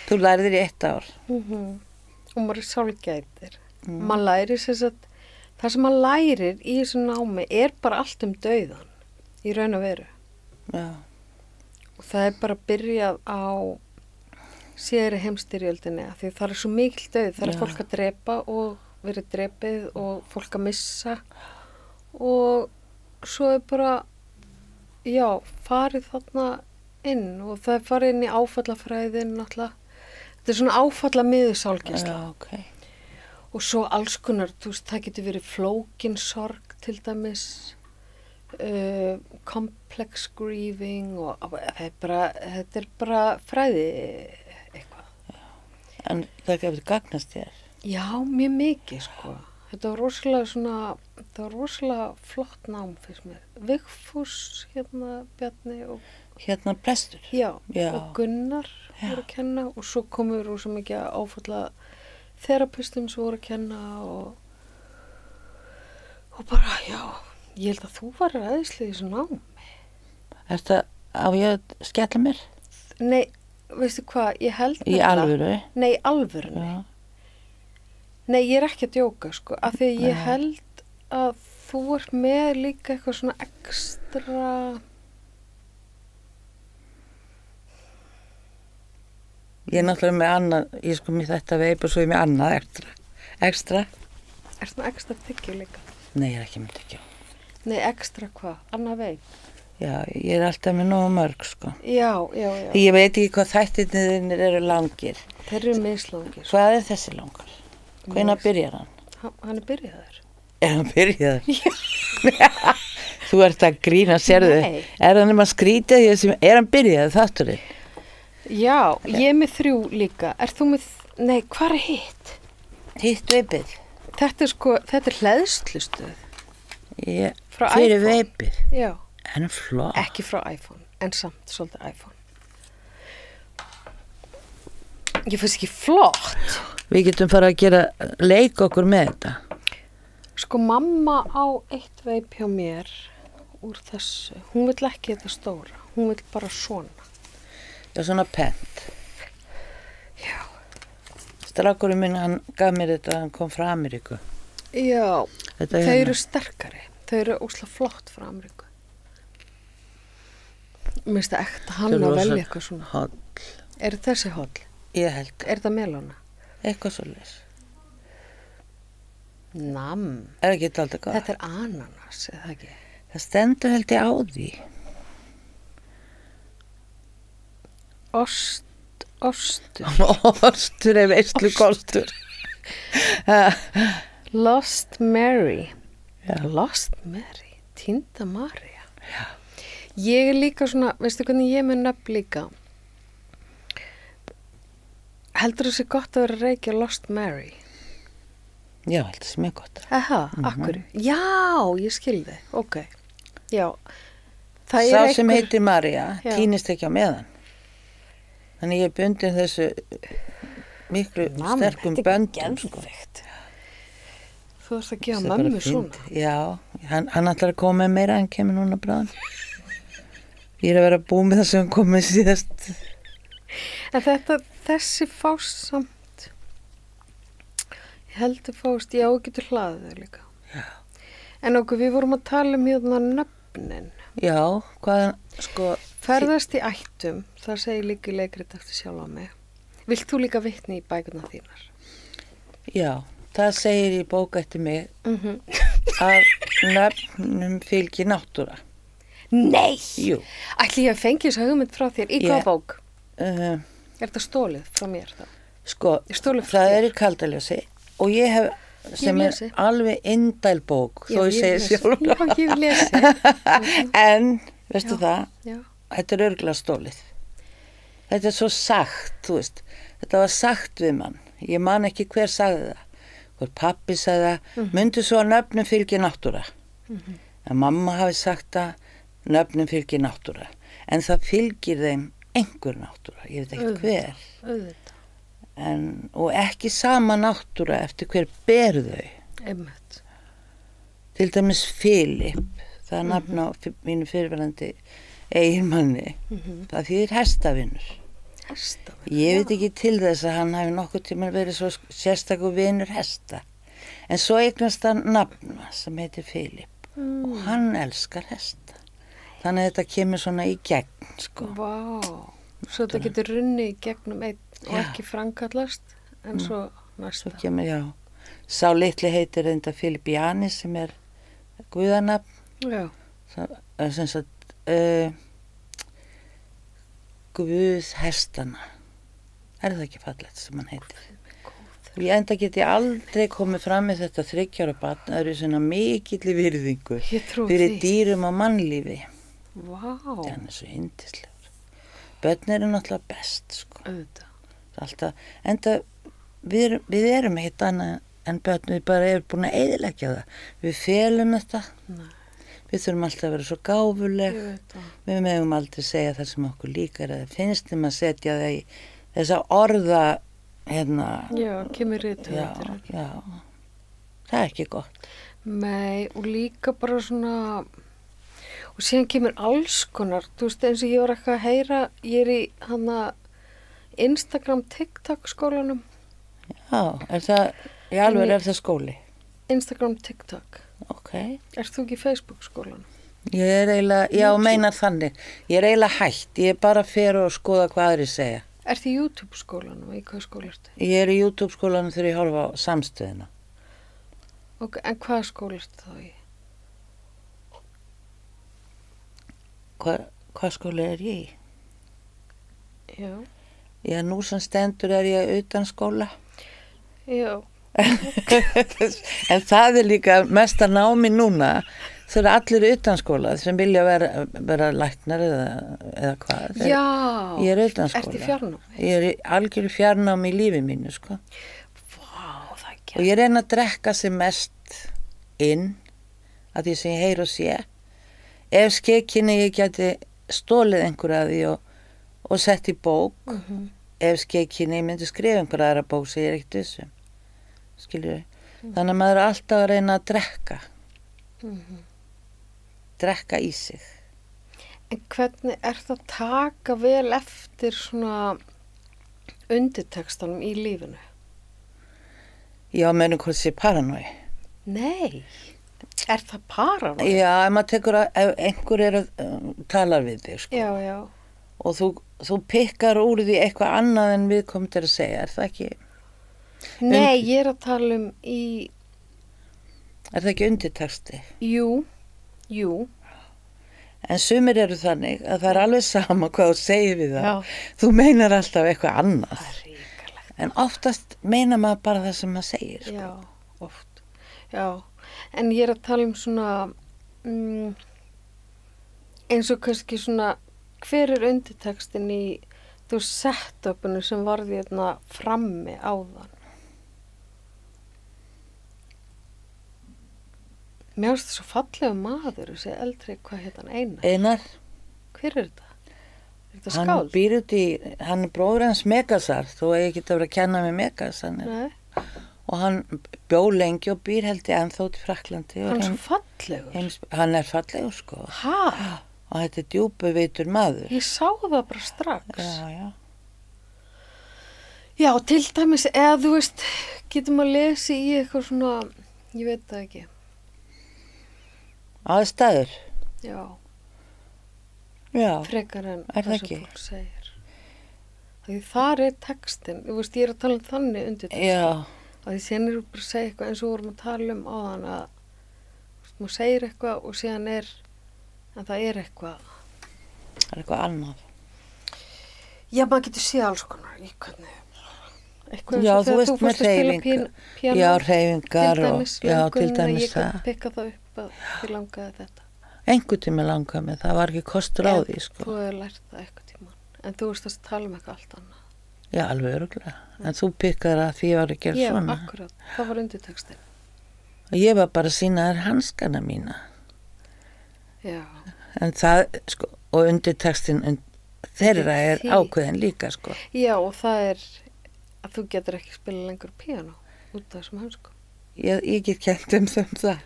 [SPEAKER 2] Þú lærðir í 1 ár.
[SPEAKER 1] Og maður er sálgætir. Maður lærir það sem maður lærir í þessu námi er bara allt dauðan í raun og veru.
[SPEAKER 2] Já,
[SPEAKER 1] Og það er bara byrjað á síðari heimsstyrjöldinni af því það er svo mikil dauð. Það er fólk að drepa og verið drepið og fólk að missa og svo er bara farið þarna inn og það er farið inn í áfallafræðin náttúrulega. Þetta er svona áfallamiður sálgæsla.
[SPEAKER 2] já, ok.
[SPEAKER 1] Og svo alls konar, þú veist, það getur verið flókin sorg til dæmis, complex grieving og þetta er bara fræði eitthvað.
[SPEAKER 2] En það gefur gagnast þér.
[SPEAKER 1] Já, mjög mikið, sko. Þetta var rosalega flott nám fyrst mér. Vigfús, Bjarni og
[SPEAKER 2] Hérna prestur.
[SPEAKER 1] Já,
[SPEAKER 2] Já.
[SPEAKER 1] og Gunnar voru að kenna og svo komur rosa mikið áfalla þerapistum sem voru að kenna og bara, ég held að þú var æðislega í þessu námi.
[SPEAKER 2] Á ég að skella mér?
[SPEAKER 1] Nei, veistu hvað, ég held
[SPEAKER 2] Í alvöru?
[SPEAKER 1] Nei, alvörunni.
[SPEAKER 2] Já.
[SPEAKER 1] Nei, ég er ekki að djóka, sko, af því að ég held að þú ert með líka eitthvað svona ekstra.
[SPEAKER 2] Ég er náttúrulega með annað, ég sko með þetta veip og svo er með annað ekstra.
[SPEAKER 1] Ertu með ekstra tyggjó líka?
[SPEAKER 2] Nei, ég er ekki með tyggjó.
[SPEAKER 1] Nei, ekstra hvað? Annað veip?
[SPEAKER 2] Já, ég er alltaf með nógu mörg, sko.
[SPEAKER 1] Já.
[SPEAKER 2] Ég veit ekki hvað þættirnir eru langir.
[SPEAKER 1] Þeir eru mislangir.
[SPEAKER 2] Hvað er þessi langur? Hvenær byrjar hann?
[SPEAKER 1] Hann er byrjaður.
[SPEAKER 2] Er hann byrjaður? Já. Þú ert að grína, sérðu.
[SPEAKER 1] Nei.
[SPEAKER 2] Er hann að skrýta því sem, er hann byrjaður þátturinn?
[SPEAKER 1] Já, ég er með 3 líka. Er þú með, nei, hvað er hitt?
[SPEAKER 2] Hitt veipið.
[SPEAKER 1] Þetta er hleðslustöð. Frá
[SPEAKER 2] Fyrir
[SPEAKER 1] iPhone.
[SPEAKER 2] veipið.
[SPEAKER 1] Já.
[SPEAKER 2] En flott.
[SPEAKER 1] Ekki frá iPhone, en samt svolítið iPhone. Ég finnst ekki flott.
[SPEAKER 2] Við getum fara að leika okkur með þetta.
[SPEAKER 1] Sko, mamma á 1 veip hjá mér úr þessu. Hún vill ekki þetta stóra. Hún vill bara svona.
[SPEAKER 2] Já, svona pent.
[SPEAKER 1] Já.
[SPEAKER 2] Strákurinn minn, hann gaf mér þetta, hann kom frá Ameríku.
[SPEAKER 1] Já,
[SPEAKER 2] Þetta
[SPEAKER 1] þau
[SPEAKER 2] hérna.
[SPEAKER 1] eru sterkari. Þau eru óslega flott frá Ameríku. Mér finnst það ekta hann að velja eitthvað svona.
[SPEAKER 2] Holl.
[SPEAKER 1] Er þessi holl?
[SPEAKER 2] Ég held.
[SPEAKER 1] Er það melóna?
[SPEAKER 2] Eitthvað svoleiðis.
[SPEAKER 1] Nam.
[SPEAKER 2] Er ekki þetta alltaf gott?
[SPEAKER 1] Þetta er ananas, eða ekki?
[SPEAKER 2] Það stendur held ég á því.
[SPEAKER 1] Ostur.
[SPEAKER 2] Ostur er veistlu kostur.
[SPEAKER 1] Lost Mary.
[SPEAKER 2] Já.
[SPEAKER 1] Lost Mary. Týnda María. Já. Ég er líka svona, veistu hvernig ég er með nöfn líka? Heldur þú sé gott að vera að reykja Lost Mary?
[SPEAKER 2] Já, held það sem er gott.
[SPEAKER 1] Aha, akkur. Já, ég skilði. Ok. Já. Það
[SPEAKER 2] Sá
[SPEAKER 1] er
[SPEAKER 2] sem
[SPEAKER 1] einhver-
[SPEAKER 2] heitir María
[SPEAKER 1] Já.
[SPEAKER 2] týnist ekki á meðan. Þannig ég er bundin þessu miklu sterkum böndum.
[SPEAKER 1] Geðveikt. Þú ert að gefa
[SPEAKER 2] Það er bara
[SPEAKER 1] mömmu
[SPEAKER 2] fínt.
[SPEAKER 1] svona.
[SPEAKER 2] Já, hann ætlar að koma með meira en kemur núna bráðan. Ég er að vera búið með það sem hann kom með síðast.
[SPEAKER 1] En þessi fást samt. Ég heldur fást, já, getur hlaðið þau líka.
[SPEAKER 2] Já.
[SPEAKER 1] En okkur, við vorum að tala hérna nöfnin.
[SPEAKER 2] Já, hvað, sko,
[SPEAKER 1] Ferðast í ættum, það segir líka í leikrit eftir sjálf á mig. Vilt þú líka vitni í bækurnar þínar?
[SPEAKER 2] já, það segir í bók eftir mig
[SPEAKER 1] Mhm.
[SPEAKER 2] að nöfnum fylgir náttúra.
[SPEAKER 1] Nei!
[SPEAKER 2] Jú.
[SPEAKER 1] Ætli ég að fengi þess að hugmynd frá þér. Í hvaða
[SPEAKER 2] Ég-
[SPEAKER 1] bók?
[SPEAKER 2] Er
[SPEAKER 1] Er þetta stólið frá mér þá?
[SPEAKER 2] sko,
[SPEAKER 1] Ég stólið frá
[SPEAKER 2] það
[SPEAKER 1] þér.
[SPEAKER 2] er í Kaldaljósi og ég hef, sem
[SPEAKER 1] hef
[SPEAKER 2] er
[SPEAKER 1] lesið.
[SPEAKER 2] alveg indæl bók, þó ég segi sjálf.
[SPEAKER 1] Já, ég hef lesið.
[SPEAKER 2] En, veistu
[SPEAKER 1] Já.
[SPEAKER 2] það,
[SPEAKER 1] Já.
[SPEAKER 2] þetta er örgulega stólið. Þetta er svo sagt, þú veist, þetta var sagt við mann. Ég man ekki hver sagði það. Hver pappi sagði það, myndu svo að nöfnum fylgir náttúra. En mamma hafi sagt að nöfnum fylgir náttúra. En það fylgir þeim einhver náttúra, ég veit ekki hver.
[SPEAKER 1] Auðvitað.
[SPEAKER 2] Og ekki sama náttúra eftir hver ber þau.
[SPEAKER 1] Einmitt.
[SPEAKER 2] Til dæmis Filip, það er nafn á mínu fyrirverandi eiginmanni. Það þýðir hestavinur.
[SPEAKER 1] Hestavinur.
[SPEAKER 2] Ég veit ekki til þess að hann hafi nokkuð tíma verið svo sérstakur vinur hesta. En svo eignast hann nafna sem heitir Filip og hann elskar hesta. Þannig að þetta kemur svona í gegn, sko.
[SPEAKER 1] Vá. Svo þetta getur runnið í gegnum einn og ekki framkallast en svo næsta.
[SPEAKER 2] Svo kemur, já. Sá litli heitir enda Filip Janis sem er guðanafn.
[SPEAKER 1] Já.
[SPEAKER 2] Það er sem sagt Guð hestana. Er það ekki fallegt sem hann heitir? Og ég enda geti aldrei komið fram með þetta 3 ára barn, það eru svona mikilli virðingu fyrir dýrum og mannlífi.
[SPEAKER 1] Vá.
[SPEAKER 2] Það er svo yndislegur. Börn eru náttúrulega best, sko.
[SPEAKER 1] Auðvitað.
[SPEAKER 2] Alltaf, enda við erum ekkert annað en börn, við bara erum búin að eyðileggja það. Við felum þetta.
[SPEAKER 1] Nei.
[SPEAKER 2] Við þurfum alltaf að vera svo gáfuleg.
[SPEAKER 1] Ég veit það.
[SPEAKER 2] Við megum aldrei segja það sem okkur líkar eða finnst þeim að setja það í þessa orða
[SPEAKER 1] Já, kemur rithöfundur.
[SPEAKER 2] Já. Það er ekki gott.
[SPEAKER 1] Nei, og líka bara svona og síðan kemur alls konar, þú veist, eins og ég var eitthvað að heyra, ég er í hana Instagram TikTok skólanum.
[SPEAKER 2] Já, er það, í alveg er það skóli?
[SPEAKER 1] Instagram TikTok.
[SPEAKER 2] Ok.
[SPEAKER 1] Ert þú ekki í Facebook skólanum?
[SPEAKER 2] Ég er eiginlega, já, meina þannig. Ég er eiginlega hætt, ég er bara fer og skoða hvað aðrir segja.
[SPEAKER 1] Ert í YouTube skólanum, í hvað skóla ertu?
[SPEAKER 2] Ég er í YouTube skólanum þegar ég horfa á Samstöðina.
[SPEAKER 1] Ok, en hvað skóla ertu þá í?
[SPEAKER 2] Hvað skóli er ég í?
[SPEAKER 1] Já.
[SPEAKER 2] Já, nú sem stendur er ég utan skóla.
[SPEAKER 1] Já.
[SPEAKER 2] En það er líka mesta námi núna. Það eru allir utan skóla sem vilja vera læknar eða hvað.
[SPEAKER 1] Já.
[SPEAKER 2] Ég er utan skóla.
[SPEAKER 1] Ertu í fjarnámi?
[SPEAKER 2] Ég er í algjöru fjarnámi í lífi mínu, sko.
[SPEAKER 1] Vá, það er
[SPEAKER 2] Og ég reyna að drekka sem mest inn að því sem ég heyr og sé. Ef skekkinni ég geti stólið einhverja að því og sett í bók. Ef skekkinni ég myndi skrifa einhverja aðra bók sem ég er ekkert vissum. Skilur. Þannig að maður er alltaf að reyna að drekka. Drekka í sig.
[SPEAKER 1] En hvernig er það að taka vel eftir svona undirtextanum í lífinu?
[SPEAKER 2] Já, meðan hvort sé paranói.
[SPEAKER 1] Nei, er það paranói?
[SPEAKER 2] Já, ef maður tekur ef einhver er að tala við þig, sko.
[SPEAKER 1] Já, já.
[SPEAKER 2] Og þú pikkar úr því eitthvað annað en við komum til að segja, er það ekki?
[SPEAKER 1] Nei, ég er að tala um
[SPEAKER 2] Er það ekki undirtexti?
[SPEAKER 1] Jú.
[SPEAKER 2] En sumir eru þannig að það er alveg sama hvað þú segir við það.
[SPEAKER 1] Já.
[SPEAKER 2] Þú meinar alltaf eitthvað annað.
[SPEAKER 1] Það er ríkalegt.
[SPEAKER 2] En oftast meinar maður bara það sem maður segir, sko.
[SPEAKER 1] Já, oft. Já, en ég er að tala um svona eins og kannski svona hver er undirtextin í þú setupinu sem varði hérna frammi áðan? Mér finnst það svo fallega maður þessi eldri, hvað heit hann, Einar?
[SPEAKER 2] Einar,
[SPEAKER 1] Hver er þetta? Er þetta
[SPEAKER 2] hann
[SPEAKER 1] skáld?
[SPEAKER 2] býr út í, hann er bróður hans Megasar, þó að ég geta verið að kenna með Megas,
[SPEAKER 1] Nei,
[SPEAKER 2] og hann bjó lengi og býr held ég ennþá til Frakklandi.
[SPEAKER 1] hann er svo fallegur.
[SPEAKER 2] Hann er fallegur, sko.
[SPEAKER 1] Hæ?
[SPEAKER 2] Og þetta er djúpu vitur maður.
[SPEAKER 1] Ég sá það bara strax.
[SPEAKER 2] Já.
[SPEAKER 1] Já, til dæmis, eða þú veist, getum að lesa í eitthvað svona, ég veit það ekki.
[SPEAKER 2] Aðstæður.
[SPEAKER 1] Já,
[SPEAKER 2] Já.
[SPEAKER 1] frekar en
[SPEAKER 2] Er það
[SPEAKER 1] það
[SPEAKER 2] ekki?
[SPEAKER 1] sem fólk segir. Því þar er textin, þú veist, ég er að tala um þannig undir textin.
[SPEAKER 2] Já.
[SPEAKER 1] Því síðan er bara að segja eitthvað eins og vorum að tala um áðan að þú veist, maður segir eitthvað og síðan en það er eitthvað.
[SPEAKER 2] Það er eitthvað annað.
[SPEAKER 1] Já, maður getur séð alls konar í hvernig. Eitthvað
[SPEAKER 2] Já,
[SPEAKER 1] eins og
[SPEAKER 2] þú
[SPEAKER 1] þegar
[SPEAKER 2] veist,
[SPEAKER 1] fórst
[SPEAKER 2] með
[SPEAKER 1] að spila
[SPEAKER 2] hreyfingar.
[SPEAKER 1] píanó,
[SPEAKER 2] Já, hreyfingar
[SPEAKER 1] til dæmis,
[SPEAKER 2] og, já, til
[SPEAKER 1] löngun,
[SPEAKER 2] dæmis
[SPEAKER 1] ég kann
[SPEAKER 2] það.
[SPEAKER 1] pikka það upp að þið langaði þetta.
[SPEAKER 2] Einhver tíma langaði mig, það var ekki kostur á því, sko.
[SPEAKER 1] Þú hefur lært það eitthvað tíma. En þú veist að tala um eitthvað allt annað.
[SPEAKER 2] Já, alveg örugglega. En þú pikkaði að því ég var að gera
[SPEAKER 1] Já,
[SPEAKER 2] svona.
[SPEAKER 1] akkurat. Það var undirtextin.
[SPEAKER 2] Og ég var bara að sýna þér hanskana mína.
[SPEAKER 1] Já.
[SPEAKER 2] En það, sko, og undirtextin þeirra er
[SPEAKER 1] Því.
[SPEAKER 2] ákveðin líka, sko.
[SPEAKER 1] Já, og það er að þú getur ekki spila lengur píanó út af þessum hanskum.
[SPEAKER 2] Ég get kennt um það.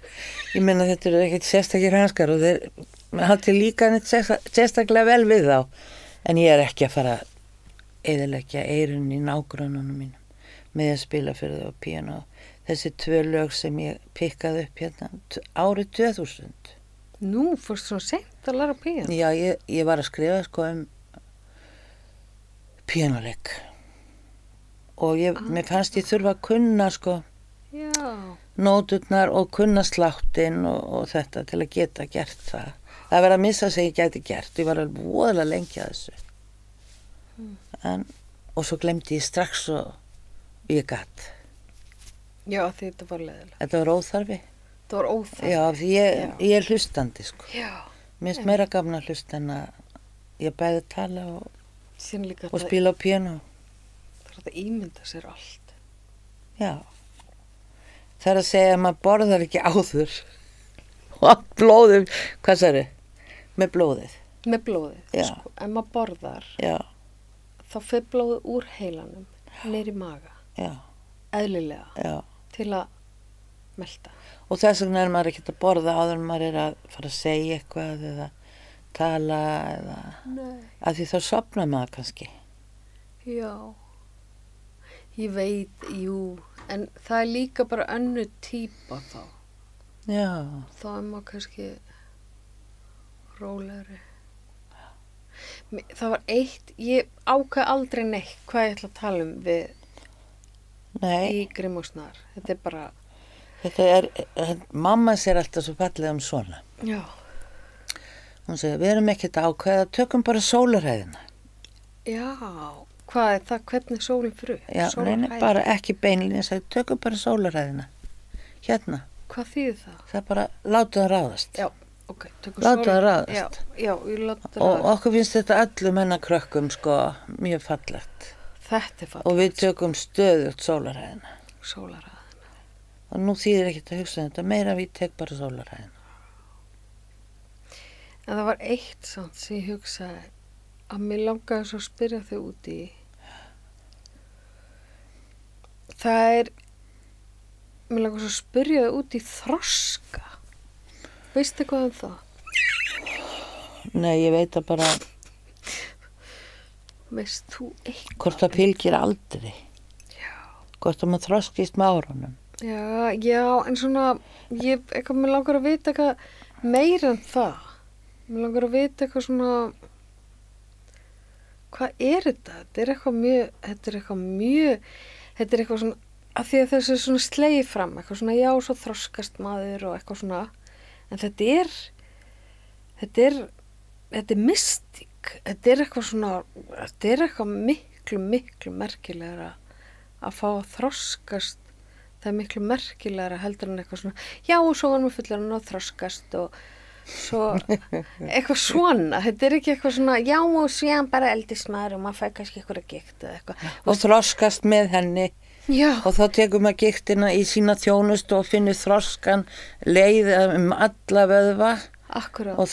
[SPEAKER 2] Ég meina þetta eru ekkert sérstakir hanskar og þeir haldi líka neitt sérstaklega vel við þá. En ég er ekki að fara að eyðileggja eyrun í nágrannunum mínum með að spila fyrir þau á píanó. Þessi 2 lög sem ég pikkaði upp hérna árið 2000.
[SPEAKER 1] Nú, fórst svona seint að læra píanó.
[SPEAKER 2] Já, ég var að skrifa sko píanóleik. Og mér fannst ég þurfa að kunna sko
[SPEAKER 1] Já.
[SPEAKER 2] nóturnar og kunna sláttinn og þetta til að geta gert það. Það var að missa sig ég gæti gert. Ég var alveg voðalega lengi að þessu. Og svo glemdi ég strax og ég gat.
[SPEAKER 1] Já, því þetta var leiðilega.
[SPEAKER 2] Þetta var óþarfi.
[SPEAKER 1] Það var óþarfi.
[SPEAKER 2] Já, því ég er hlustandi sko.
[SPEAKER 1] Já.
[SPEAKER 2] Mér finnst meira gaman að hlusta en að ég bæði tala og
[SPEAKER 1] og
[SPEAKER 2] spila á píanó.
[SPEAKER 1] það er að ímynda sér allt.
[SPEAKER 2] Já. Það er að segja að maður borðar ekki áður. Og blóðið, hvað sagði? Með blóðið.
[SPEAKER 1] Með blóðið,
[SPEAKER 2] Já.
[SPEAKER 1] sko. Ef maður borðar,
[SPEAKER 2] Já,
[SPEAKER 1] þá fer blóðið úr heilanum, niður í maga,
[SPEAKER 2] já,
[SPEAKER 1] eðlilega,
[SPEAKER 2] já.
[SPEAKER 1] til að melta.
[SPEAKER 2] Og þess vegna er maður ekkert að borða áður en maður er að fara að segja eitthvað eða tala eða
[SPEAKER 1] Nei.
[SPEAKER 2] að því þá sofnar maður kannski.
[SPEAKER 1] Já. Ég veit, jú, en það er líka bara önnur típa þá.
[SPEAKER 2] Já,
[SPEAKER 1] Þá er maður kannski rólegri. Það var eitt, ég ákvað aldrei neitt hvað ég ætla að tala um við
[SPEAKER 2] nei,
[SPEAKER 1] í Grimm og Snar. Þetta er bara,
[SPEAKER 2] þetta er, mamma sér alltaf svo fallega svona.
[SPEAKER 1] já,
[SPEAKER 2] Hún segir, við erum ekkert að ákveða, tökum bara sólarhæðina.
[SPEAKER 1] já, hvað er það, hvernig sólin fyrir?
[SPEAKER 2] Já, nei, bara ekki beinlinni, sagði, tökum bara sólarhæðina. Hérna,
[SPEAKER 1] Hvað þýðir það?
[SPEAKER 2] það er bara, láta það ráðast.
[SPEAKER 1] Já, ok, tökum
[SPEAKER 2] Láta það
[SPEAKER 1] Já,
[SPEAKER 2] ráðast.
[SPEAKER 1] já, ég láta það
[SPEAKER 2] Og
[SPEAKER 1] ráðast.
[SPEAKER 2] okkur finnst þetta öllum hennar krökkum, sko, mjög fallegt.
[SPEAKER 1] Þetta er fallegt.
[SPEAKER 2] Og við tökum stöðugt sólarhæðina.
[SPEAKER 1] Sólarhæðina.
[SPEAKER 2] Og nú þýðir ekkert að hugsa um þetta, meira við tek bara sólarhæðina.
[SPEAKER 1] En það var eitt samt sem ég hugsaði að mér langaði svo að spyrja þau út í. Það er, mér langaði svo að spyrja þau út í þroska. Veistu hvað um það?
[SPEAKER 2] Nei, ég veit að bara
[SPEAKER 1] Veist þú eitthvað?
[SPEAKER 2] hvort það fylgir aldrei.
[SPEAKER 1] Já.
[SPEAKER 2] Hvort að maður þroskist með árunum.
[SPEAKER 1] Já, en svona, mér langar að vita eitthvað meira en það. Mér langar að vita eitthvað svona, hvað er þetta? Þetta er eitthvað svona, að því að þessu er svona slegið fram, eitthvað svona, já, svo þroskast maður og eitthvað svona, en þetta er mystík, þetta er eitthvað svona, þetta er eitthvað miklu merkilegra að fá að þroskast. Það er miklu merkilegra heldur en eitthvað svona, já, og svo varum við fullarinn að þroskast og svo, eitthvað svona. Þetta er ekki eitthvað svona, já, og síðan bara eldist maður og maður fær kannski eitthvað að gigt eða eitthvað.
[SPEAKER 2] Og þroskast með henni.
[SPEAKER 1] Já,
[SPEAKER 2] Og þá tekum maður giktina í sína þjónustu og finnur þroskan leið alla vöðva
[SPEAKER 1] akkurát.
[SPEAKER 2] og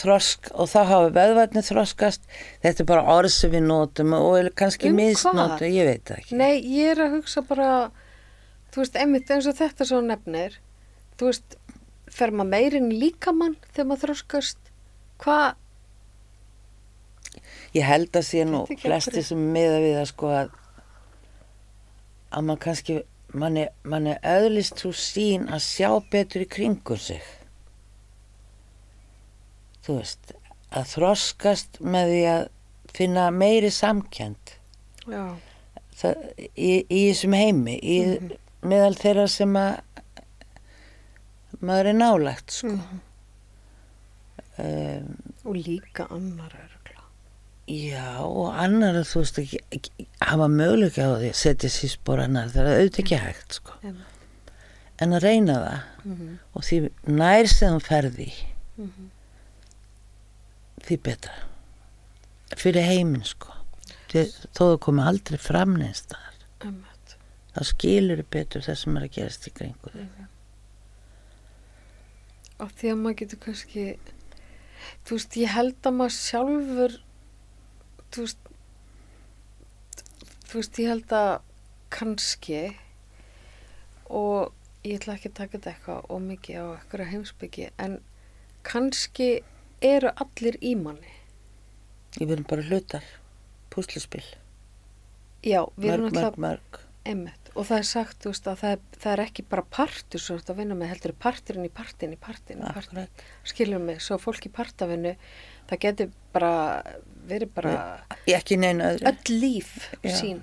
[SPEAKER 2] þá hafa vöðvarnir þroskast. Þetta er bara orð sem við notum og kannski
[SPEAKER 1] Um
[SPEAKER 2] misnotum,
[SPEAKER 1] hvað?
[SPEAKER 2] ég veit það ekki.
[SPEAKER 1] Nei, ég er að hugsa bara, þú veist, einmitt eins og þetta svo nefnir, þú veist, fer maður meirinn líkamann þegar maður þroskast? Hvað?
[SPEAKER 2] Ég held að sé nú
[SPEAKER 1] Þetta ekki
[SPEAKER 2] flesti
[SPEAKER 1] akkurat.
[SPEAKER 2] sem miða við það sko að maður kannski manni öðlist þú sín að sjá betur í kringum sig. Þú veist, að þroskast með því að finna meiri samkennd
[SPEAKER 1] Já,
[SPEAKER 2] í þessum heimi, meðal þeirra sem að maður er nálægt sko.
[SPEAKER 1] og líka annar örgla.
[SPEAKER 2] Já, og annar að þú veist ekki hafa möguleika á því að setja sér í spor annar, það er auðvitað ekki hægt sko. En að reyna það og því nær sem þú ferði því betra fyrir heiminn sko. Þó þú komi aldrei fram neins þar,
[SPEAKER 1] Einmitt.
[SPEAKER 2] þá skilur þið betur það sem er að gerast í kringu þig.
[SPEAKER 1] Af því að maður getur kannski, þú veist, ég held að maður sjálfur þú veist, ég held að kannski, og ég ætla ekki að taka þetta eitthvað og mikið á eitthvað heimsbyggi, en kannski eru allir í manni.
[SPEAKER 2] Ég verðum bara hlutar, púsluspil,
[SPEAKER 1] Já, við erum alltaf
[SPEAKER 2] mörg.
[SPEAKER 1] einmitt. Og það er sagt, þú veist, að það er ekki bara partur svo að vinna með, heldur parturinn í partin.
[SPEAKER 2] Akkurat.
[SPEAKER 1] Skilur mig, svo fólk í partavinnu, það getur bara verið bara
[SPEAKER 2] Ekki neina öðru.
[SPEAKER 1] öll líf
[SPEAKER 2] Já.
[SPEAKER 1] sín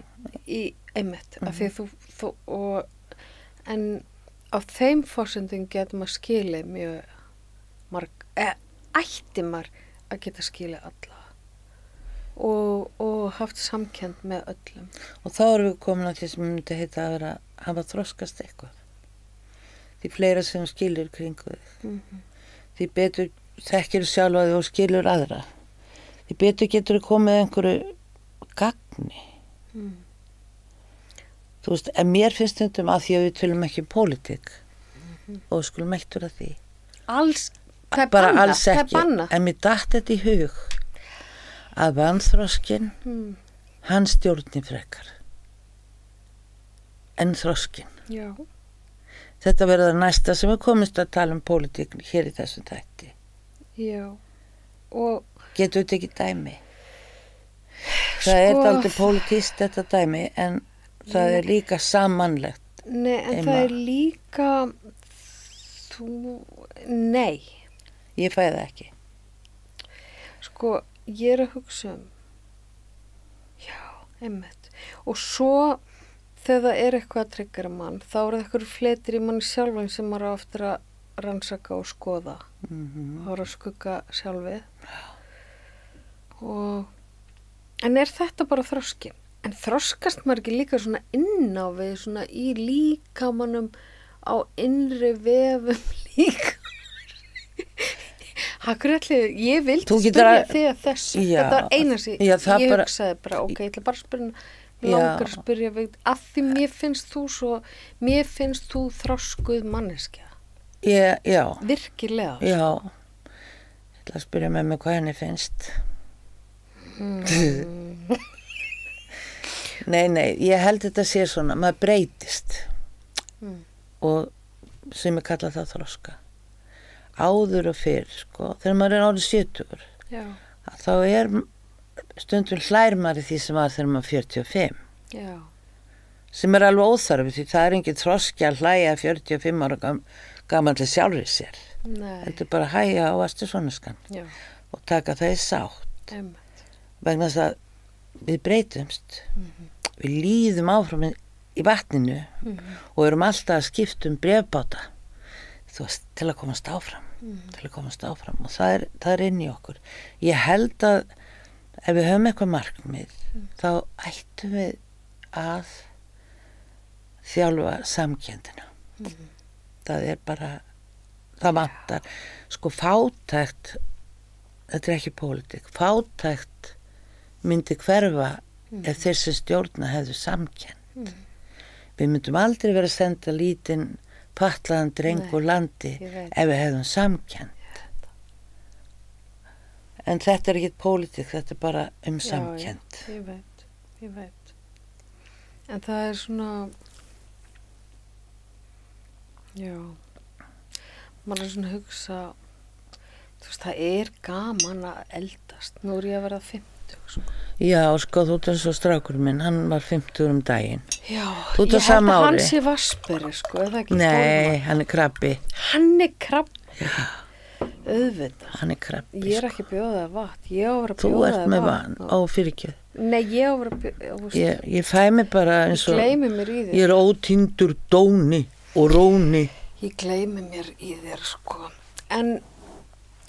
[SPEAKER 1] í einmitt, af því að en á þeim forsendum getur maður skilið mjög ætti maður að geta skilið alla og haft samkennd með öllum.
[SPEAKER 2] Og þá erum við komin að því sem myndi heita að vera að hafa þroskast eitthvað. Því fleira sem skilur kringu þig. Því betur þekkir sjálfa þig og skilur aðra. Því betur getur þú komið einhverju gagni. Þú veist, en mér finnst þetta að því að við tölum ekki pólitík og skulum eittur að því.
[SPEAKER 1] Alls, það er
[SPEAKER 2] Bara
[SPEAKER 1] bannað,
[SPEAKER 2] alls
[SPEAKER 1] það er
[SPEAKER 2] ekki.
[SPEAKER 1] bannað.
[SPEAKER 2] En mér datt þetta í hug að vanþroskin, hann stjórni frekar en þroskin.
[SPEAKER 1] Já.
[SPEAKER 2] Þetta verður það næsta sem við komumst að tala um pólitík hér í þessum þætti.
[SPEAKER 1] Já. Og
[SPEAKER 2] Getur þetta ekki dæmi? Það er dálítið pólitískt þetta dæmi, en það er líka samanlegt.
[SPEAKER 1] nei, en
[SPEAKER 2] Einma.
[SPEAKER 1] það er líka nei.
[SPEAKER 2] Ég fæ það ekki.
[SPEAKER 1] Sko, ég er að hugsa já, einmitt. Og svo þegar það er eitthvað að tryggjara mann, þá er það eitthvað fletir í manni sjálfan sem maður á eftir að rannsaka og skoða. Það er að skugga sjálfið. En er þetta bara þroskin? En þroskast maður ekki líka svona inn á við, svona í líkamannum á innri vefum líka? Ég vildi
[SPEAKER 2] Þú getur
[SPEAKER 1] spyrja
[SPEAKER 2] að-
[SPEAKER 1] þig að þessu.
[SPEAKER 2] Já.
[SPEAKER 1] Þetta var eina sem
[SPEAKER 2] Já, það
[SPEAKER 1] ég
[SPEAKER 2] bara-
[SPEAKER 1] hugsaði bara, ok, ég ætla bara að spyrja,
[SPEAKER 2] Já.
[SPEAKER 1] langar að spyrja við, að því mér finnst þú þroskuð manneskja.
[SPEAKER 2] Já,
[SPEAKER 1] Virkilega.
[SPEAKER 2] já. Ég ætla að spyrja með mig hvað henni finnst. Nei, ég held þetta sé svona, maður breytist og sem ég kalla það þroska. Áður og fyrr, sko, þegar maður er árið 70,
[SPEAKER 1] Já,
[SPEAKER 2] þá er stundum hlær maður í því sem var þegar maður 45,
[SPEAKER 1] já,
[SPEAKER 2] sem er alveg óþarfi því það er engin þroski að hlæja 45 ára gamalli sjálfri sér.
[SPEAKER 1] nei,
[SPEAKER 2] Þetta er bara að hæja á astusvonaskan
[SPEAKER 1] já,
[SPEAKER 2] og taka það í sátt.
[SPEAKER 1] einmitt.
[SPEAKER 2] Vegna þess að við breytumst, við líðum áfram í vatninu og erum alltaf að skipta bréfbáta, þú veist, til að komast áfram, og það er inn í okkur. Ég held að ef við höfum eitthvað markmið, þá ættum við að þjálfa samkenndina. Það er bara, það vantar, sko fátækt, þetta er ekki pólitík, fátækt myndi hverfa ef þeir sem stjórna hefðu samkennd. Við myndum aldrei vera að senda lítinn fatlaðan dreng úr landi
[SPEAKER 1] ég veit.
[SPEAKER 2] ef við hefðum samkennd. En þetta er ekki pólitík, þetta er bara samkennd.
[SPEAKER 1] Já, ég veit. En það er svona, já, maður er svona að hugsa, þú veist, það er gaman að eldast. Nú er ég að verða 50, sko.
[SPEAKER 2] Já, sko, þú ert eins og strákur minn, hann var 50 daginn.
[SPEAKER 1] Já,
[SPEAKER 2] Þú ert á
[SPEAKER 1] ég held
[SPEAKER 2] sama
[SPEAKER 1] að hann
[SPEAKER 2] ári.
[SPEAKER 1] sé vasperi, sko, er það ekki?
[SPEAKER 2] Nei, hann er krabbi.
[SPEAKER 1] Hann er krabbi. Auðvitað.
[SPEAKER 2] Hann er krabbi.
[SPEAKER 1] Ég er ekki að bjóða það vatn. Ég á að vera að
[SPEAKER 2] Þú
[SPEAKER 1] bjóða
[SPEAKER 2] ert
[SPEAKER 1] það
[SPEAKER 2] með
[SPEAKER 1] vatn.
[SPEAKER 2] vatn á fyrirgjöð.
[SPEAKER 1] Nei, ég á að vera að bjóða,
[SPEAKER 2] Ég fæ mig bara eins og,
[SPEAKER 1] gleymi mér í þér.
[SPEAKER 2] ég er ótíndur dóni og róni.
[SPEAKER 1] Ég gleymi mér í þér, sko. En,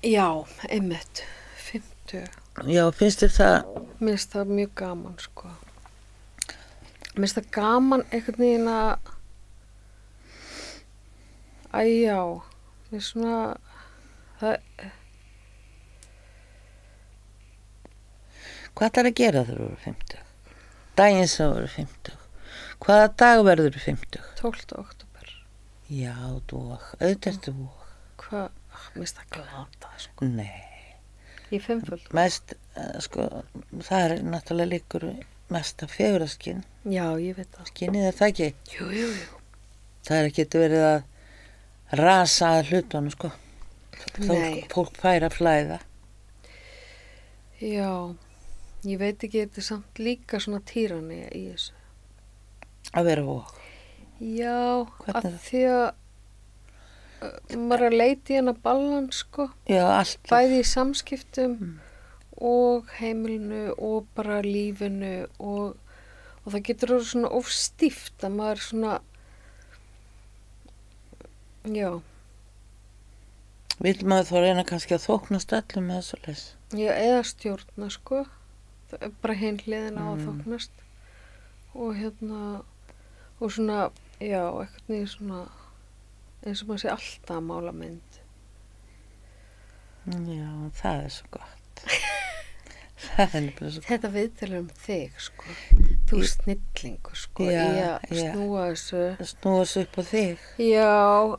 [SPEAKER 1] já, einmitt, 50.
[SPEAKER 2] Já, finnst þér það,
[SPEAKER 1] Mér finnst það mjög gaman, sko. Mér finnst það gaman einhvern veginn að, já, mér finnst svona, það,
[SPEAKER 2] hvað ætlar að gera þegar þú eru 50? Daginn sem þú eru 50. Hvaða dag verður þú 50?
[SPEAKER 1] 12. október.
[SPEAKER 2] Já, dvók, auðvitað dvók.
[SPEAKER 1] Hvað, mér finnst það glata, sko.
[SPEAKER 2] Nei,
[SPEAKER 1] í fimmföld.
[SPEAKER 2] Mest, sko, það er náttúrulega líkur mest af fegurðarskyn.
[SPEAKER 1] Já, ég veit það.
[SPEAKER 2] Skynið er það ekki.
[SPEAKER 1] Jú.
[SPEAKER 2] Það er ekki verið að rasa að hlutunum, sko.
[SPEAKER 1] Nei.
[SPEAKER 2] Fólk fær að flæða.
[SPEAKER 1] Já, ég veit ekki, þetta er samt líka svona týrani í þessu.
[SPEAKER 2] Að vera vók.
[SPEAKER 1] Já,
[SPEAKER 2] Hvernig
[SPEAKER 1] að því að maður er að leita í hana balans, sko.
[SPEAKER 2] Já, alltaf.
[SPEAKER 1] Bæði í samskiptum og heimilinu og bara lífinu og það getur orðið svona ofstíft að maður svona, já,
[SPEAKER 2] Vil maður þá reyna kannski að þóknast öllum með þessu leys?
[SPEAKER 1] já, eða stjórna, sko. Það er bara hinn hliðin á að þóknast og og svona, já, eitthvað niður svona eins og maður sé alltaf að mála mynd.
[SPEAKER 2] Já, það er svo gott. Það er nefnilega svo gott.
[SPEAKER 1] Þetta viðtalið þig, sko. Þú er snillingur, sko,
[SPEAKER 2] Já,
[SPEAKER 1] í að
[SPEAKER 2] já.
[SPEAKER 1] snúa þessu.
[SPEAKER 2] Snúa sig upp á þig.
[SPEAKER 1] Já,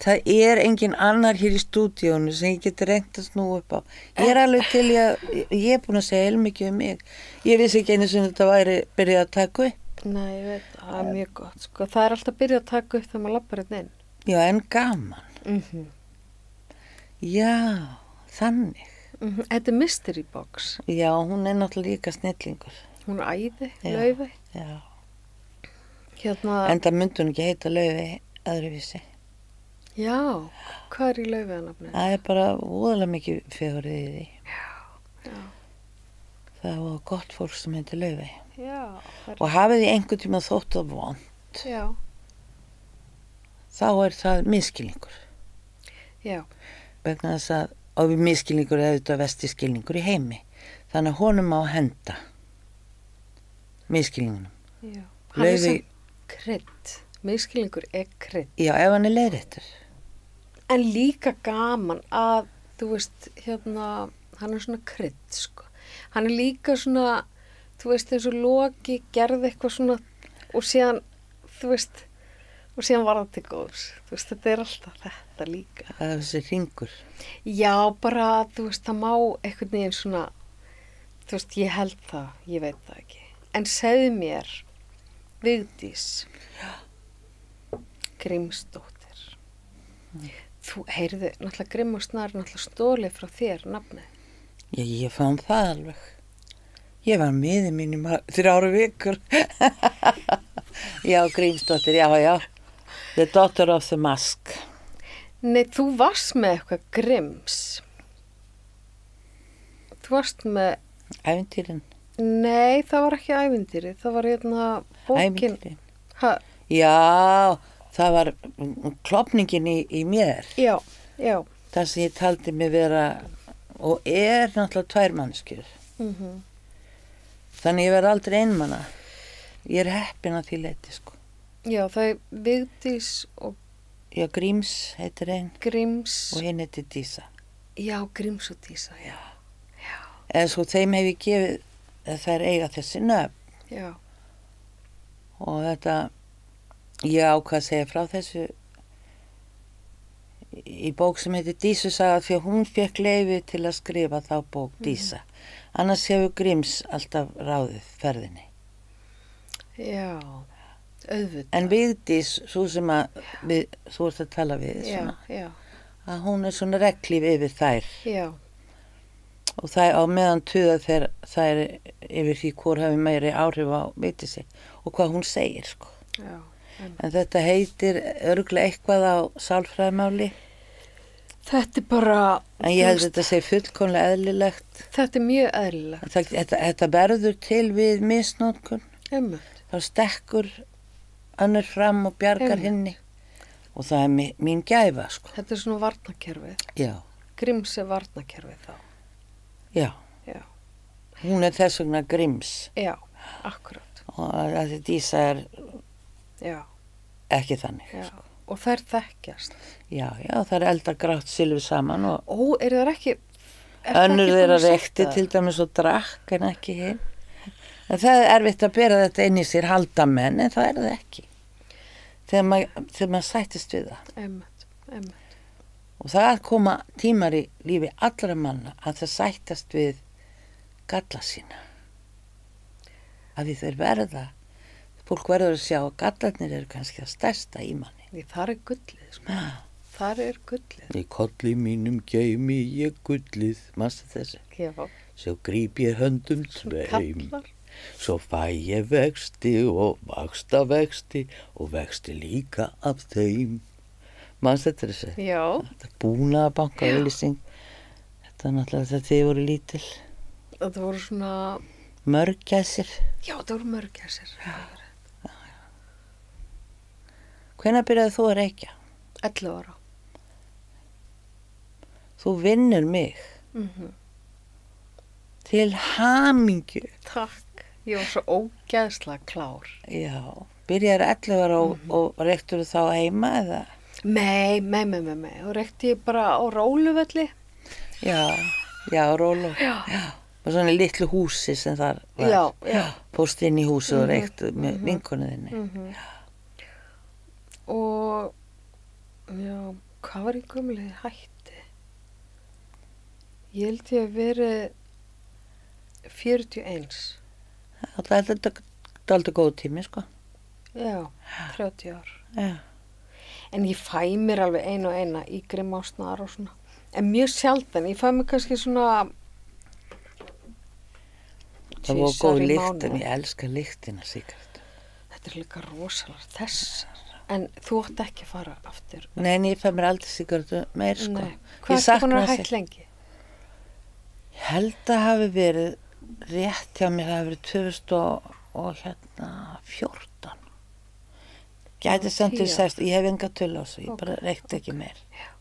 [SPEAKER 2] Það er engin annar hér í stúdíónu sem ég geti reynt að snúa upp á. Ég er alveg til ég er búin að segja heilmikið um mig. Ég vissi ekki einu sem þetta væri byrjað að taka upp.
[SPEAKER 1] nei, ég veit, það er mjög gott, sko. Það er alltaf byrjað að taka upp þegar maður lappar hérna inn.
[SPEAKER 2] Já, en gaman. Já, þannig.
[SPEAKER 1] Þetta er mystery box.
[SPEAKER 2] Já, hún er náttúrulega líka snillingur.
[SPEAKER 1] Hún er æði,
[SPEAKER 2] Já.
[SPEAKER 1] Laufey.
[SPEAKER 2] Já.
[SPEAKER 1] Hérna,
[SPEAKER 2] En það myndi hún ekki heita Laufey öðruvísi.
[SPEAKER 1] já, hvað er í Laufey að nafnið?
[SPEAKER 2] Það er bara voðalega mikið fegurðið í því.
[SPEAKER 1] Já,
[SPEAKER 2] Það var gott fólk sem heitir Laufey.
[SPEAKER 1] já, það
[SPEAKER 2] Og hafið þið einhvern tíma þótt að von,
[SPEAKER 1] já,
[SPEAKER 2] þá er það miskilningur.
[SPEAKER 1] já,
[SPEAKER 2] Vegna þess að á við miskilningur er auðvitað vesti skilningur í heimi. Þannig að honum á að henda miskilningunum.
[SPEAKER 1] já. Hann er
[SPEAKER 2] Laufey-
[SPEAKER 1] sem krydd. Miskilningur er krydd.
[SPEAKER 2] Já, ef hann er leiðréttur.
[SPEAKER 1] En líka gaman að, þú veist, hann er svona krydd, sko. Hann er líka svona, þú veist, eins og Loki gerði eitthvað svona og síðan, þú veist, og síðan var það til góðs. Þú veist, þetta er alltaf þetta líka.
[SPEAKER 2] Það er þessi hringur.
[SPEAKER 1] Já, bara, þú veist, það má einhvern veginn svona, þú veist, ég held það, ég veit það ekki. En segðu mér, Vigdís Grímsdóttir. Þú heyrðu, náttúrulega Grimm og Snar náttúrulega stólið frá þér nafnið.
[SPEAKER 2] Já, ég fann það alveg. Ég var miði mín í 3 vikur. Já, Grímsdóttir, já. The Daughter of the Mask.
[SPEAKER 1] Nei, þú varst með eitthvað Grimms. Þú varst með,
[SPEAKER 2] Ævintýrin.
[SPEAKER 1] nei, það var ekki ævintýri, það var hérna bókin.
[SPEAKER 2] Ævintýrin.
[SPEAKER 1] Ha,
[SPEAKER 2] Já, það var klopningin í mér.
[SPEAKER 1] já, já.
[SPEAKER 2] Það sem ég taldi mig vera og er náttúrulega 2 mannskjur. Þannig ég verð aldrei einmana. Ég er heppin að því leiti, sko.
[SPEAKER 1] Já, það er Vigdís og
[SPEAKER 2] Já, Gríms heitir einn
[SPEAKER 1] Gríms.
[SPEAKER 2] og hinn heitir Dísa.
[SPEAKER 1] Já, Gríms og Dísa, já.
[SPEAKER 2] Eða svo þeim hef ég gefið þær eiga þessi nöfn
[SPEAKER 1] Já,
[SPEAKER 2] og þetta, ég ákvað að segja frá þessu í bók sem heitir Dísu saga því að hún fekk leyfi til að skrifa þá bók Dísa. Annars hefur Gríms alltaf ráðið ferðinni.
[SPEAKER 1] já, auðvitað.
[SPEAKER 2] En Vigdís, svo sem að þú ert að tala við,
[SPEAKER 1] Já,
[SPEAKER 2] svona,
[SPEAKER 1] já,
[SPEAKER 2] að hún er svona reglíf yfir þær
[SPEAKER 1] já,
[SPEAKER 2] og það á meðan tuða þegar þær yfir því hvor hafi meiri áhrif á Vigdísi og hvað hún segir, sko.
[SPEAKER 1] já.
[SPEAKER 2] En þetta heitir örgulega eitthvað á sálfræðimáli,
[SPEAKER 1] Þetta er bara,
[SPEAKER 2] en ég held að þetta sé fullkomlega eðlilegt.
[SPEAKER 1] þetta er mjög eðlilegt.
[SPEAKER 2] Þetta verður til við misnotkun,
[SPEAKER 1] Einmitt.
[SPEAKER 2] þá stekkur önnur fram og bjargar
[SPEAKER 1] Einmitt.
[SPEAKER 2] henni og það er mín gæfa, sko.
[SPEAKER 1] Þetta er svona varnakerfið.
[SPEAKER 2] Já,
[SPEAKER 1] Gríms er varnakerfið þá.
[SPEAKER 2] já,
[SPEAKER 1] Já,
[SPEAKER 2] hún er þess vegna Gríms
[SPEAKER 1] já, akkurat.
[SPEAKER 2] og að Dísa er
[SPEAKER 1] Já,
[SPEAKER 2] ekki þannig.
[SPEAKER 1] já. Og þær þekkjast.
[SPEAKER 2] Já, það er eldagrátt silfur saman og
[SPEAKER 1] Ó, er það ekki...
[SPEAKER 2] önnur þeirra reykti til dæmis og drakk en ekki hinn. En það er erfitt að bera þetta inn í sér haldamenn, en það er það ekki. Þegar maður sættist við það.
[SPEAKER 1] Einmitt.
[SPEAKER 2] Og það koma tímar í lífi allra manna að það sættast við galla sína. Að því þeir verða, fólk verður að sjá að gallarnir eru kannski að stærsta í manni.
[SPEAKER 1] Því þar gullið, sko. Þar gullið.
[SPEAKER 2] Í kolli mínum geymi ég gullið, manstu þessi?
[SPEAKER 1] Já.
[SPEAKER 2] Svo gríp ég höndum tveim.
[SPEAKER 1] Kallar.
[SPEAKER 2] Svo fæ ég vexti og vaxta vexti og vexti líka af þeim. Manstu þetta þessi?
[SPEAKER 1] Já.
[SPEAKER 2] Þetta búna að banka auðlýsing. Þetta er náttúrulega þegar þið voru lítil.
[SPEAKER 1] Þetta voru svona...
[SPEAKER 2] Mörgæsir.
[SPEAKER 1] Já, þetta voru mörgæsir.
[SPEAKER 2] Hvenær byrjaði þú að reykja?
[SPEAKER 1] 11 ára.
[SPEAKER 2] Þú vinnur mig. Til hamingju.
[SPEAKER 1] Takk. Ég var svo ógeðslega klár.
[SPEAKER 2] Já. Byrjaði 11 ára og reyktur þá heima eða?
[SPEAKER 1] Nei. Og reykti ég bara á róluvelli.
[SPEAKER 2] Já, rólu. Já. Og svona litlu húsi sem þar var.
[SPEAKER 1] Já.
[SPEAKER 2] Fórst inn í húsi og reyktu með vinkonuðinni.
[SPEAKER 1] Og, já, hvað var ég gömlega hætti? Ég held ég að verið 41.
[SPEAKER 2] Þetta er aldrei góð tími, sko.
[SPEAKER 1] Já, 30 ár.
[SPEAKER 2] Já.
[SPEAKER 1] En ég fæ mér alveg eina í Grimásnar og svona. En mjög sjaldan, ég fæ mér kannski svona...
[SPEAKER 2] Það var góð lykt, en ég elska lyktina sigarettu.
[SPEAKER 1] Þetta líka rosalega þessar. En þú átt ekki að fara aftur.
[SPEAKER 2] Nei, ég fæ mér aldrei sigarettu meir, sko.
[SPEAKER 1] Nei. Hvað er búin að hægt lengi?
[SPEAKER 2] Ég held að hafi verið rétt hjá mér, það hafi verið 2014. Gæti samt til 16, ég hef enga tölu á þessu, ég bara reykti ekki meir.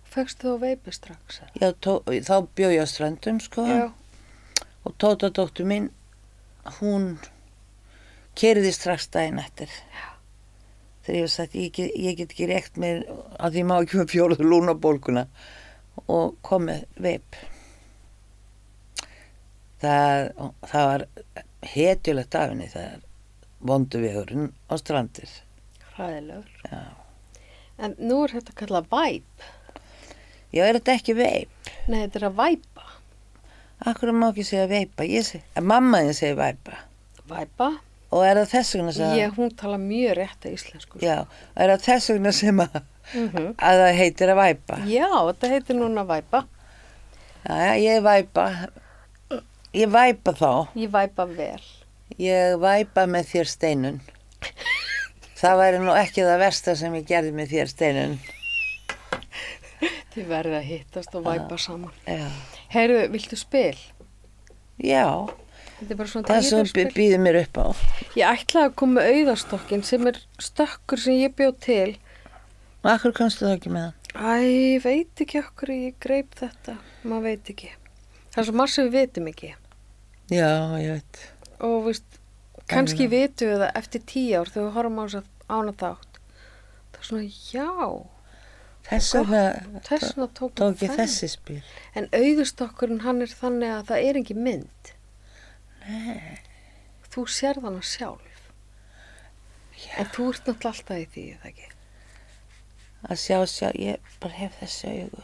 [SPEAKER 1] Fegstu þú veipi strax?
[SPEAKER 2] Já, þá bjó ég á Ströndum, sko.
[SPEAKER 1] Já.
[SPEAKER 2] Og Tóta dóttur mín, hún keyrði strax daginn eftir. Já. Þegar ég var sagt, ég get ekki reykt mér að því má ekki með fjóluðu lúnabólguna og komið veip. Það var hetjulegt af henni, það vondu vegurinn á Strandir.
[SPEAKER 1] Hræðilegur.
[SPEAKER 2] Já.
[SPEAKER 1] En nú þetta kallað væp.
[SPEAKER 2] Já, þetta ekki veip?
[SPEAKER 1] Nei, þetta að væpa.
[SPEAKER 2] Akkur má ekki segja veipa, mamma þín segir væpa.
[SPEAKER 1] Væpa?
[SPEAKER 2] Og það þess vegna sem...
[SPEAKER 1] Hún tala mjög rétt að íslensku.
[SPEAKER 2] Já, það þess vegna sem að það heitir að væpa.
[SPEAKER 1] Já, þetta heitir núna væpa.
[SPEAKER 2] Já, ég væpa. Ég væpa þá.
[SPEAKER 1] Ég væpa vel.
[SPEAKER 2] Ég væpa með þér Steinun. Það væri nú ekki það versta sem ég gerði með þér Steinun.
[SPEAKER 1] Þið verðið að hittast og væpa saman.
[SPEAKER 2] Já.
[SPEAKER 1] Heyrðu, viltu spil?
[SPEAKER 2] Já.
[SPEAKER 1] Þetta bara svona
[SPEAKER 2] það sem býður mér upp á.
[SPEAKER 1] Ég ætlaði að koma með auðastokkin sem stökkur sem ég bjóð til.
[SPEAKER 2] Og akkur komstu það ekki með það?
[SPEAKER 1] Ég veit ekki okkur ég greip þetta. Maður veit ekki. Það er svo margt sem við vitum ekki.
[SPEAKER 2] Já, ég veit.
[SPEAKER 1] Og veist, kannski vitum við það eftir 10 ár þegar við horfum á þess að ána þátt. Það er svona, já.
[SPEAKER 2] Þess vegna tók ég þessi spil.
[SPEAKER 1] En auðastokkurinn hann þannig að það ekki mynd.
[SPEAKER 2] Nei.
[SPEAKER 1] Þú sérð hana sjálf. Já. En þú ert náttúrulega alltaf í því, eða ekki?
[SPEAKER 2] Að sjá, ég bara hef þessi augu.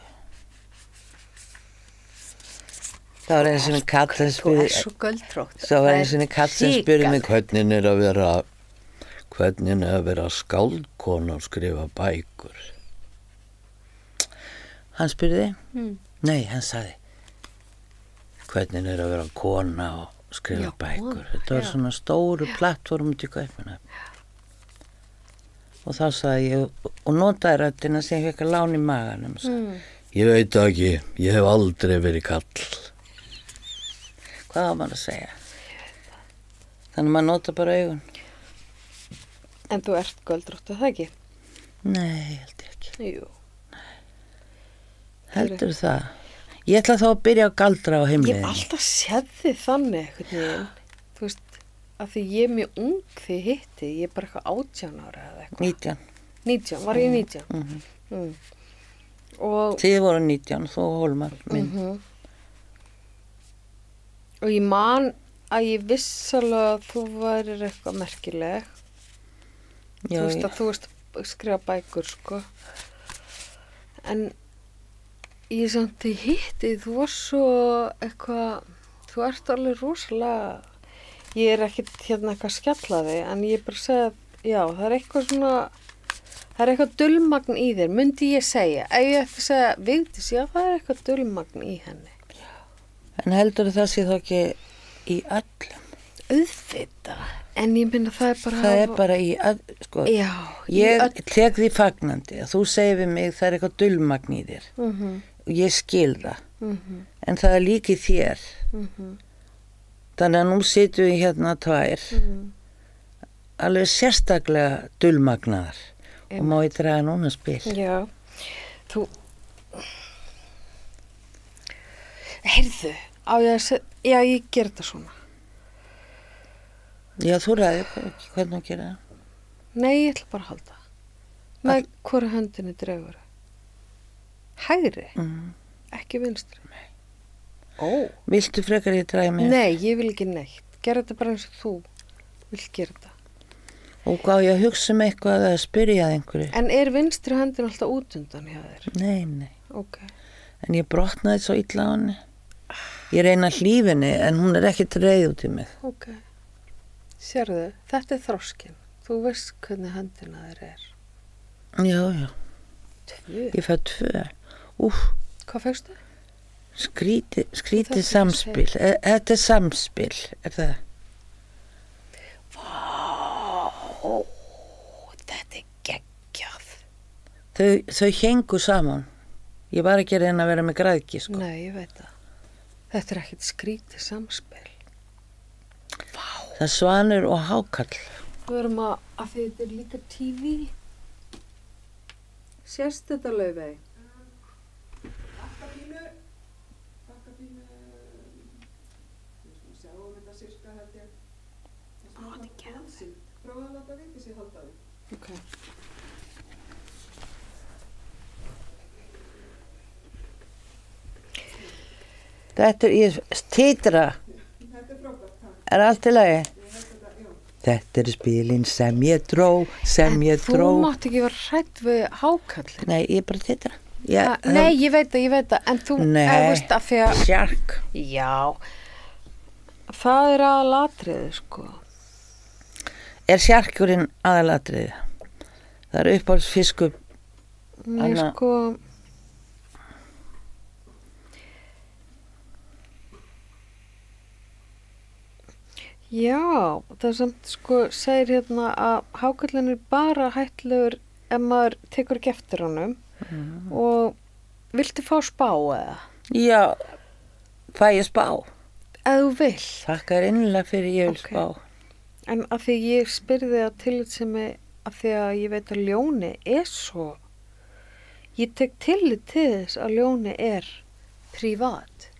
[SPEAKER 2] Það var einu sinni katt sem spurði...
[SPEAKER 1] Þú er svo göldrótt.
[SPEAKER 2] Það var einu sinni katt sem spurði mig hvernig að vera skáldkona og skrifa bækur. Hann spurði? Nei, hann sagði hvernig að vera kona og skrifa bækur. Þetta var svona stóru plattform út í Kaupmannahöfn. Og þá sagði ég, og notaði röddina sem ég fekk að lána í maganum. Ég veit ekki, ég hef aldrei verið kall. Hvað var maður að segja? Þannig maður nota bara augun.
[SPEAKER 1] En þú ert göldrótt, er það ekki?
[SPEAKER 2] Nei, heldur ekki.
[SPEAKER 1] Jú.
[SPEAKER 2] Heldur það? Ég ætla þá að byrja að galdra á heimliðinni.
[SPEAKER 1] Ég hef alltaf séð þið þannig, einhvern veginn. Þú veist, að því ég mjög ung því hitti, ég bara eitthvað 18 ára eða eitthvað. 19, var ég 19? Og...
[SPEAKER 2] Þið voru 19, þú Hólmar minn.
[SPEAKER 1] Og ég man að ég viss alveg að þú værir eitthvað merkileg. Þú veist að þú veist að skrifa bækur, sko. En ég samt í hitti, þú var svo eitthvað, þú ert alveg rosalega, ég er ekkert hérna eitthvað skjallaði, en ég bara segja, já, það er eitthvað svona, það er eitthvað dulmagn í þér, myndi ég segja, ef ég ætti að segja Vigdís, já, það er eitthvað dulmagn í henni.
[SPEAKER 2] En heldur það sé þá ekki í öllum?
[SPEAKER 1] Auðvitað, en ég minna það er bara...
[SPEAKER 2] Það er bara í sko,
[SPEAKER 1] Já,
[SPEAKER 2] ég tek því fagnandi að þú segir við mig það er eitthvað dulmagn í þér. Og ég skil það. En það er líka í þér. Þannig að nú sitjum við hérna tvær, alveg sérstaklega dulmagnaðar. Og má ég draga núna spil.
[SPEAKER 1] Já, þú... Heyrðu, á ég að segja, já, ég ger þetta svona.
[SPEAKER 2] Já, þú ræður hvernig þú gerir það.
[SPEAKER 1] Nei, ég ætla bara að halda. Með hvora höndinni dregur. Hægri, ekki vinstri. Nei. Ó.
[SPEAKER 2] Viltu frekar ég dragi mig?
[SPEAKER 1] Nei, ég vil ekki neitt. Gerðu þetta bara eins og þú vilt gera þetta.
[SPEAKER 2] Og hvað ég að hugsa eitthvað að spyrja að einhverju?
[SPEAKER 1] En er vinstri höndin alltaf út undan hjá þér?
[SPEAKER 2] Nei, nei.
[SPEAKER 1] Ok.
[SPEAKER 2] En ég brotnaði svo illa á henni. Ég reyna hlífinni en hún er ekkert reið út í mig.
[SPEAKER 1] Ok. Sérðu, þetta er þroskinn. Þú veist hvernig höndina þér er.
[SPEAKER 2] Já, já.
[SPEAKER 1] 2.
[SPEAKER 2] Ég fæ 2. Úf,
[SPEAKER 1] Hvað fegstu?
[SPEAKER 2] skrítið samspil. Þetta er samspil, er það?
[SPEAKER 1] Vá, þetta er geggjað.
[SPEAKER 2] Þau hengu saman. Ég var ekki að reyna að vera með græðki, sko.
[SPEAKER 1] Nei, ég veit það. Þetta er ekkert skrítið samspil.
[SPEAKER 2] Það er Svanur og Hákarl.
[SPEAKER 1] Við erum að því þetta er líka TV. Sérst þetta, Laufey?
[SPEAKER 3] Takka pínu. Við skulum sjá þetta sirka held ég.
[SPEAKER 1] Þetta er geðveikt.
[SPEAKER 3] Prófa að láta Vigdísi halda því.
[SPEAKER 1] Ok.
[SPEAKER 2] Þetta er, ég titra.
[SPEAKER 3] Þetta er frábært, takk.
[SPEAKER 2] Er allt í lagi?
[SPEAKER 3] Ég held þetta, já.
[SPEAKER 2] Þetta er spilin sem ég dró,
[SPEAKER 1] Þú mátt ekki vera hrædd við Hákarlinn.
[SPEAKER 2] Nei, ég bara titra.
[SPEAKER 1] Nei, ég veit það, en þú veist að því að...
[SPEAKER 2] Sjark.
[SPEAKER 1] Já, það er aðalatriði, sko.
[SPEAKER 2] Er sjarkurinn aðalatriði? Það er uppáhalds fiskur.
[SPEAKER 1] Nei, sko... Já, það samt sko segir hérna að hákarlinn er bara hættulegur ef maður tekur ekki eftir honum og viltu fá spá eða?
[SPEAKER 2] Já, fæ ég spá.
[SPEAKER 1] Ef þú vill.
[SPEAKER 2] Þakka þér innilega fyrir ég vil spá.
[SPEAKER 1] En að því ég spyrði að tillitsemi að því að ég veit að ljóni er svo, ég tek tillit til þess að ljóni er privat.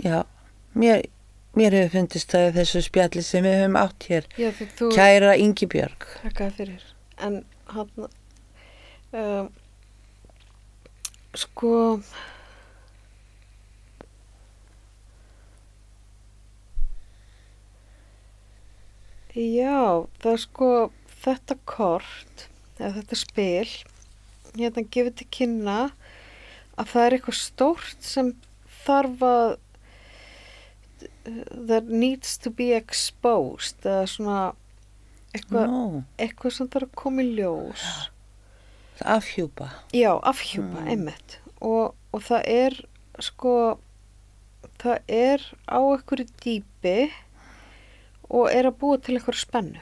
[SPEAKER 2] Já, mér hefur fundist það í þessu spjalli sem við höfum átt hér.
[SPEAKER 1] Já, þú...
[SPEAKER 2] Kæra Ingibjörg.
[SPEAKER 1] Þakka fyrir. En hann, sko, já, það er sko þetta kort, eða þetta spil, hérna gefur til kynna að það er eitthvað stórt sem þarf að that needs to be exposed eða svona eitthvað sem þarf að koma í ljós.
[SPEAKER 2] Afhjúpa.
[SPEAKER 1] Já, afhjúpa, einmitt. Og það er sko það er á einhverju dýpi og er að búa til einhverju spennu.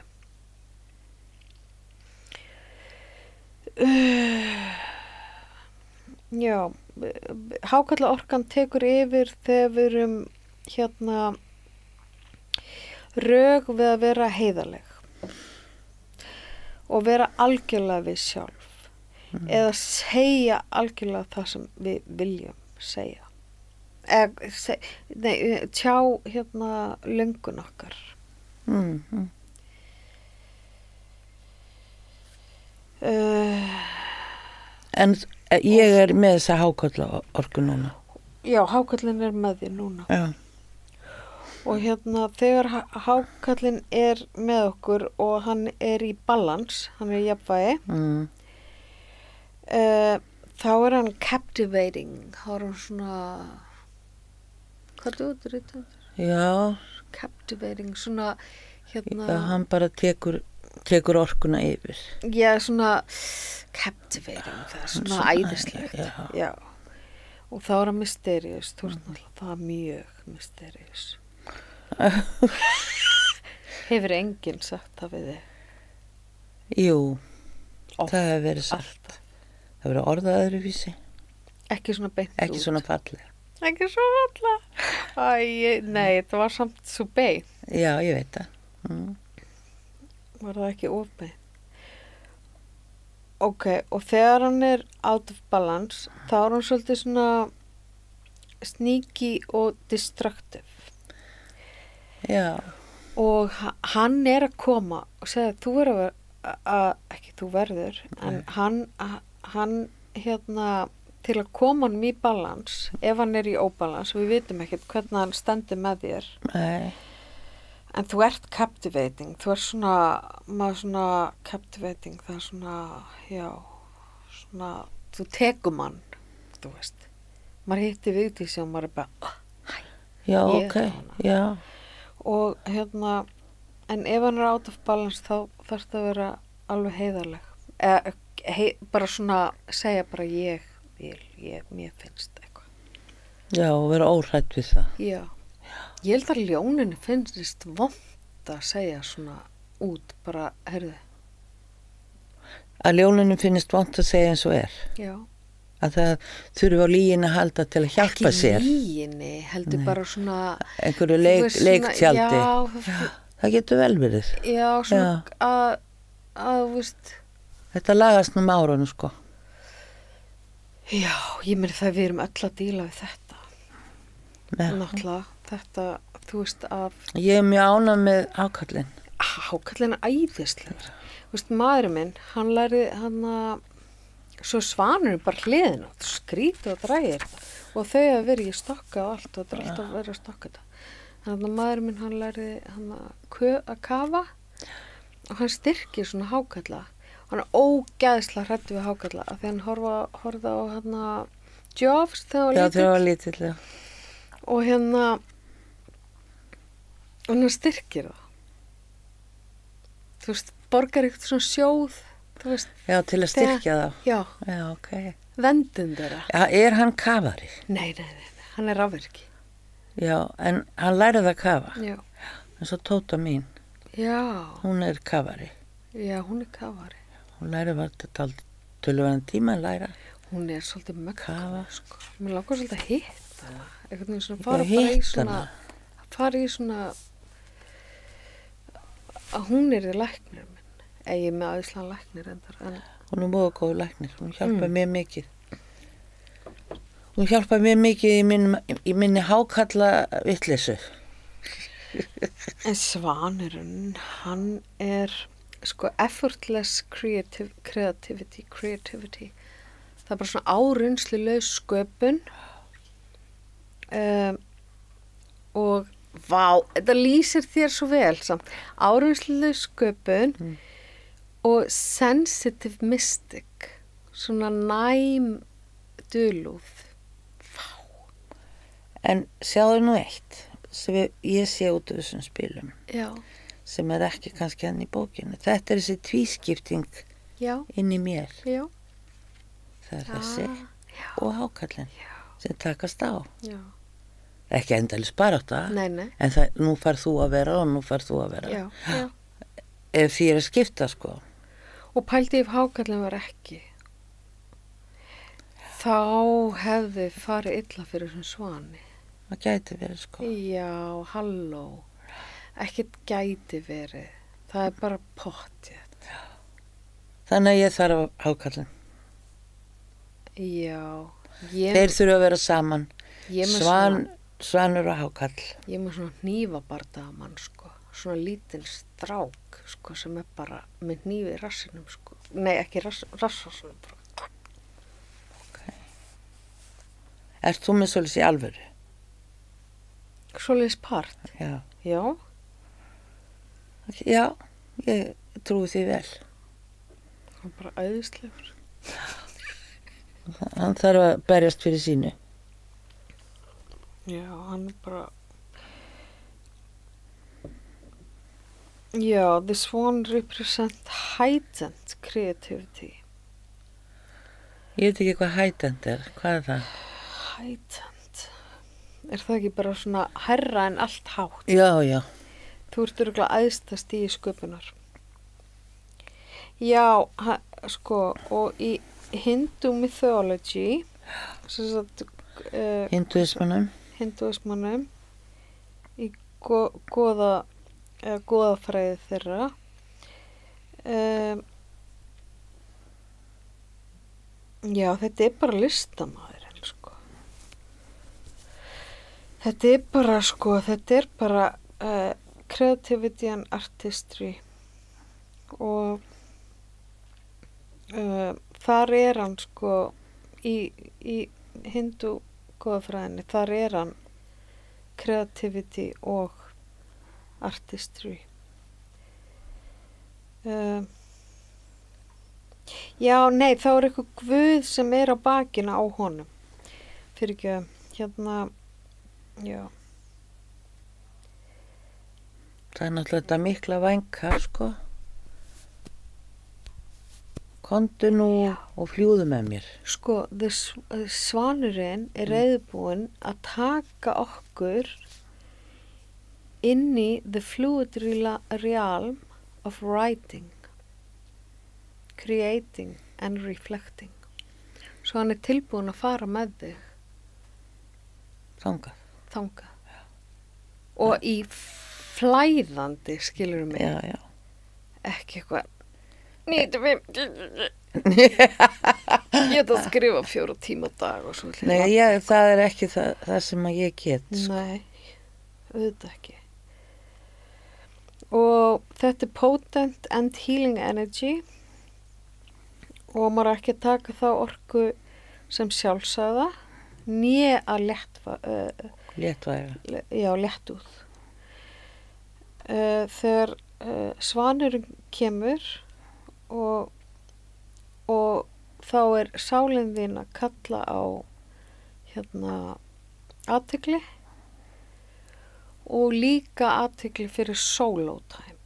[SPEAKER 1] Já, hákarlaorkan tekur yfir þegar við erum hérna rög við að vera heiðarleg og vera algjörlega við sjálf eða segja algjörlega það sem við viljum segja tjá hérna löngun okkar.
[SPEAKER 2] En ég er með þessa hákarlaorku núna.
[SPEAKER 1] Já, hákarlinn er með þér núna.
[SPEAKER 2] Já.
[SPEAKER 1] Og hérna þegar hákarlinn er með okkur og hann er í balans, hann er í jafnvægi, þá er hann captivating, þá er hann svona, hvað er þetta?
[SPEAKER 2] Já,
[SPEAKER 1] Captivating, svona, hérna,
[SPEAKER 2] hann bara tekur orkuna yfir.
[SPEAKER 1] já, svona captivating, það er svona æðislegt. Já. Og þá er hann mysterious, þú veist náttúrulega, það er mjög mysterious. Hefur enginn sagt það við þig?
[SPEAKER 2] Jú,
[SPEAKER 1] Oft,
[SPEAKER 2] það hefur verið sagt. Það hefur verið orðað öðruvísi,
[SPEAKER 1] Ekki svona beint
[SPEAKER 2] ekki svona fallega.
[SPEAKER 1] Ekki svona fallega. Nei, það var samt svo beint.
[SPEAKER 2] Já, ég veit það. Mm.
[SPEAKER 1] Var það ekki of beint? Ok, og þegar hann er out of balance, þá er hann svolítið svona sneaky og destructive.
[SPEAKER 2] Já,
[SPEAKER 1] Og hann er að koma og segja, þú verður ekki þú verður, en hann hérna, til að koma hann í balans, ef hann er í óbalans, við vitum ekkert hvernig hann stendur með þér,
[SPEAKER 2] nei,
[SPEAKER 1] en þú ert captivating, þú ert svona, maður svona captivating, það er svona, já, svona, þú tekur mann, þú veist, maður hitti við því sem maður er bara,
[SPEAKER 2] já,
[SPEAKER 1] Ég
[SPEAKER 2] ok,
[SPEAKER 1] er hana.
[SPEAKER 2] já,
[SPEAKER 1] og hérna, en ef hann er out of balance, þá þarf það að vera alveg heiðarleg, bara svona, segja bara mér finnst eitthvað.
[SPEAKER 2] já, og vera óhrætt við það.
[SPEAKER 1] Já. Ég held að ljóninu finnst vont að segja svona út, bara, heyrðu.
[SPEAKER 2] Að ljónunum finnst vont að segja eins og er.
[SPEAKER 1] Já.
[SPEAKER 2] Að það þurfi á lygin að halda til að hjálpa sér.
[SPEAKER 1] Ekki lýginni, heldur bara svona...
[SPEAKER 2] Einhverju
[SPEAKER 1] þú veist, svona-
[SPEAKER 2] leiktjaldi.
[SPEAKER 1] Já,
[SPEAKER 2] Það getur vel verið.
[SPEAKER 1] já, svona að, veist...
[SPEAKER 2] Þetta lagast nú með árunum, sko.
[SPEAKER 1] Já, ég meina það við erum öll að díla við þetta.
[SPEAKER 2] Ja.
[SPEAKER 1] Náttúrulega, þetta, þú veist, að
[SPEAKER 2] Ég er mjög ánað með ákallin.
[SPEAKER 1] hákallin er æðislegur. Þú veist, maðurinn minn, hann læri hann að svo Svanur bara hliðin á, skrýta og drægir og þau að vera í stokka og allt og þetta er alltaf að vera að stokka þetta. Þannig að maðurinn minn, hann læri hann að kafa og hann styrkir svona hákalla. Hann er ógeðslega hræddur við hákalla af því hann horfði á hann Jaws þegar
[SPEAKER 2] Já,
[SPEAKER 1] hann
[SPEAKER 2] þegar
[SPEAKER 1] var
[SPEAKER 2] var
[SPEAKER 1] lítill
[SPEAKER 2] lítill, já.
[SPEAKER 1] og hérna hann styrkir það. Þú veist, borgar eitthvað svona sjóð, þú veist,
[SPEAKER 2] Já, til að styrkja þá.
[SPEAKER 1] já,
[SPEAKER 2] Já, ok.
[SPEAKER 1] vendin þeirra.
[SPEAKER 2] Já, er hann kafari?
[SPEAKER 1] Nei, hann er rafvirki.
[SPEAKER 2] Já, en hann lærið að kafa.
[SPEAKER 1] Já,
[SPEAKER 2] En svo Tóta mín,
[SPEAKER 1] já,
[SPEAKER 2] hún er kafari.
[SPEAKER 1] já, hún er kafari.
[SPEAKER 2] Hún lærið var þetta tölvöðan tíma að læra.
[SPEAKER 1] Hún er svolítið mögg,
[SPEAKER 2] Kafa.
[SPEAKER 1] sko. Mér langar svolítið að hitta hana. Eitthvað með svona,
[SPEAKER 2] Já,
[SPEAKER 1] fara bara í
[SPEAKER 2] hitta
[SPEAKER 1] svona,
[SPEAKER 2] hana.
[SPEAKER 1] fara í svona, að hún er í læknir minn. Ég er með aðeinslega læknir endar, en
[SPEAKER 2] Hún er mjög góð læknir. Hún hjálpaði mér mikið. Hún hjálpaði mér mikið í minni hákalla vitleysu.
[SPEAKER 1] En Svanurinn, hann er sko effortless creativity. Það er bara svona áreynslulegs sköpun og vá, þetta lýsir þér svo vel samt. Áreynslulegs sköpun og sensitive mystic, svona næm dulúð.
[SPEAKER 2] En sjáðu nú eitt sem ég sé út af þessum spilum
[SPEAKER 1] Já,
[SPEAKER 2] sem er ekki kannski hann í bókinu. Þetta er þessi tvískipting
[SPEAKER 1] já,
[SPEAKER 2] inn í mér.
[SPEAKER 1] já,
[SPEAKER 2] Það er þessi og hákallin sem takast á.
[SPEAKER 1] já.
[SPEAKER 2] Ekki endalis bara á það.
[SPEAKER 1] Nei,
[SPEAKER 2] En það, nú fær þú að vera og nú fær þú að vera.
[SPEAKER 1] já, já.
[SPEAKER 2] Ef því er að skipta, sko.
[SPEAKER 1] Og pældi ef hákallin var ekki, þá hefði farið illa fyrir þessum Svani.
[SPEAKER 2] Það gæti verið, sko.
[SPEAKER 1] Já, halló. Ekkert gæti verið. Það er bara pottið.
[SPEAKER 2] Þannig að ég þarf hákallin.
[SPEAKER 1] Já.
[SPEAKER 2] Þeir þurfa að vera saman.
[SPEAKER 1] Ég með
[SPEAKER 2] Svanur og hákall.
[SPEAKER 1] Ég með svona hnífabardamann, sko. Svona lítinn strák, sko, sem er bara með hnífi í rassinum, sko. Nei, ekki rassinum, bara.
[SPEAKER 2] Ert þú með svolítið í alvöru?
[SPEAKER 1] Svoleiðis part.
[SPEAKER 2] Já.
[SPEAKER 1] Já.
[SPEAKER 2] Já, ég trúi því vel.
[SPEAKER 1] Það er bara æðislegur.
[SPEAKER 2] Hann þarf að berjast fyrir sínu.
[SPEAKER 1] Já, hann bara... Já, this one represent heightened creativity.
[SPEAKER 2] Ég veit ekki hvað hætend er. Hvað er það?
[SPEAKER 1] Heightened. Er það ekki bara svona herra en allt hátt?
[SPEAKER 2] Já, já.
[SPEAKER 1] Þú ert örugglega æðstast í sköpunar. Já, sko, og í Hindu mythology, sem sagt, hinduismanum, í goðafræði þeirra, já, þetta er bara listamaðurinn, sko. Þetta er bara creativity and artistry og þar er hann, sko, í hindu goðafræðinni, þar er hann creativity og artistry. Já, nei, þá er eitthvað guð sem er á bakinu á honum. Fyrir ekki, hérna, já.
[SPEAKER 2] Það er náttúrulega þetta mikla vænka, sko. Komdu nú og fljúðu með mér.
[SPEAKER 1] Sko, svanurinn er reiðbúinn að taka okkur inn í the fluid realm of writing, creating and reflecting. Svo hann er tilbúinn að fara með þig þangað. Og í flæðandi, skilurðu mig.
[SPEAKER 2] Já, já.
[SPEAKER 1] Ekki eitthvað 95 ég get að skrifa 4 tíma á dag og svo.
[SPEAKER 2] Nei, það er ekki það sem að ég get, sko.
[SPEAKER 1] Nei, auðvitað ekki. Og þetta er potent and healing energy og maður er ekki að taka þá orku sem sjálfsagða né að
[SPEAKER 2] léttvæga.
[SPEAKER 1] Já, léttúð. Þegar svanurinn kemur og þá er sálin þín að kalla á athygli og líka athygli fyrir solo time.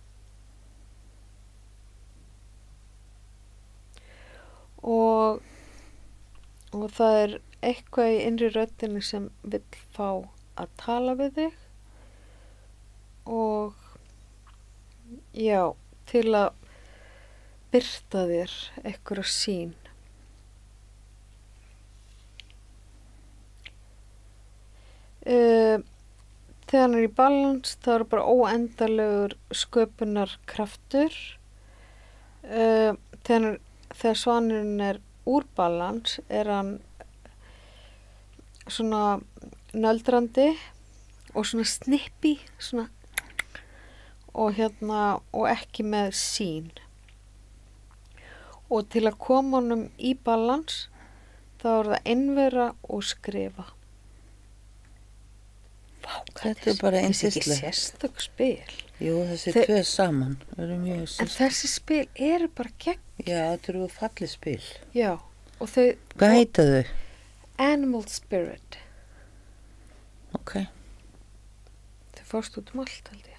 [SPEAKER 1] Og það er eitthvað í innri röddinni sem vill fá að tala við þig og já, til að birta þér einhverja sýn. Þegar hann er í balans, þá er bara óendalegur sköpunarkraftur. Þegar svanurinn er úr balans, er hann svona nöldrandi og svona snippi, svona, og ekki með sýn. Og til að koma honum í balans, þá er það innvera og skrifa. Vá,
[SPEAKER 2] Þetta er bara
[SPEAKER 1] Þessi
[SPEAKER 2] einsinslega.
[SPEAKER 1] ekki sérstök spil.
[SPEAKER 2] Jú, þessi tvö saman eru mjög
[SPEAKER 1] En
[SPEAKER 2] sérstök.
[SPEAKER 1] þessi spil eru bara gegn.
[SPEAKER 2] Já, þetta eru fallið spil.
[SPEAKER 1] Já, og þau...
[SPEAKER 2] Hvað heita þau?
[SPEAKER 1] Animal Spirit.
[SPEAKER 2] Ok.
[SPEAKER 1] Þau fórst út allt, held ég.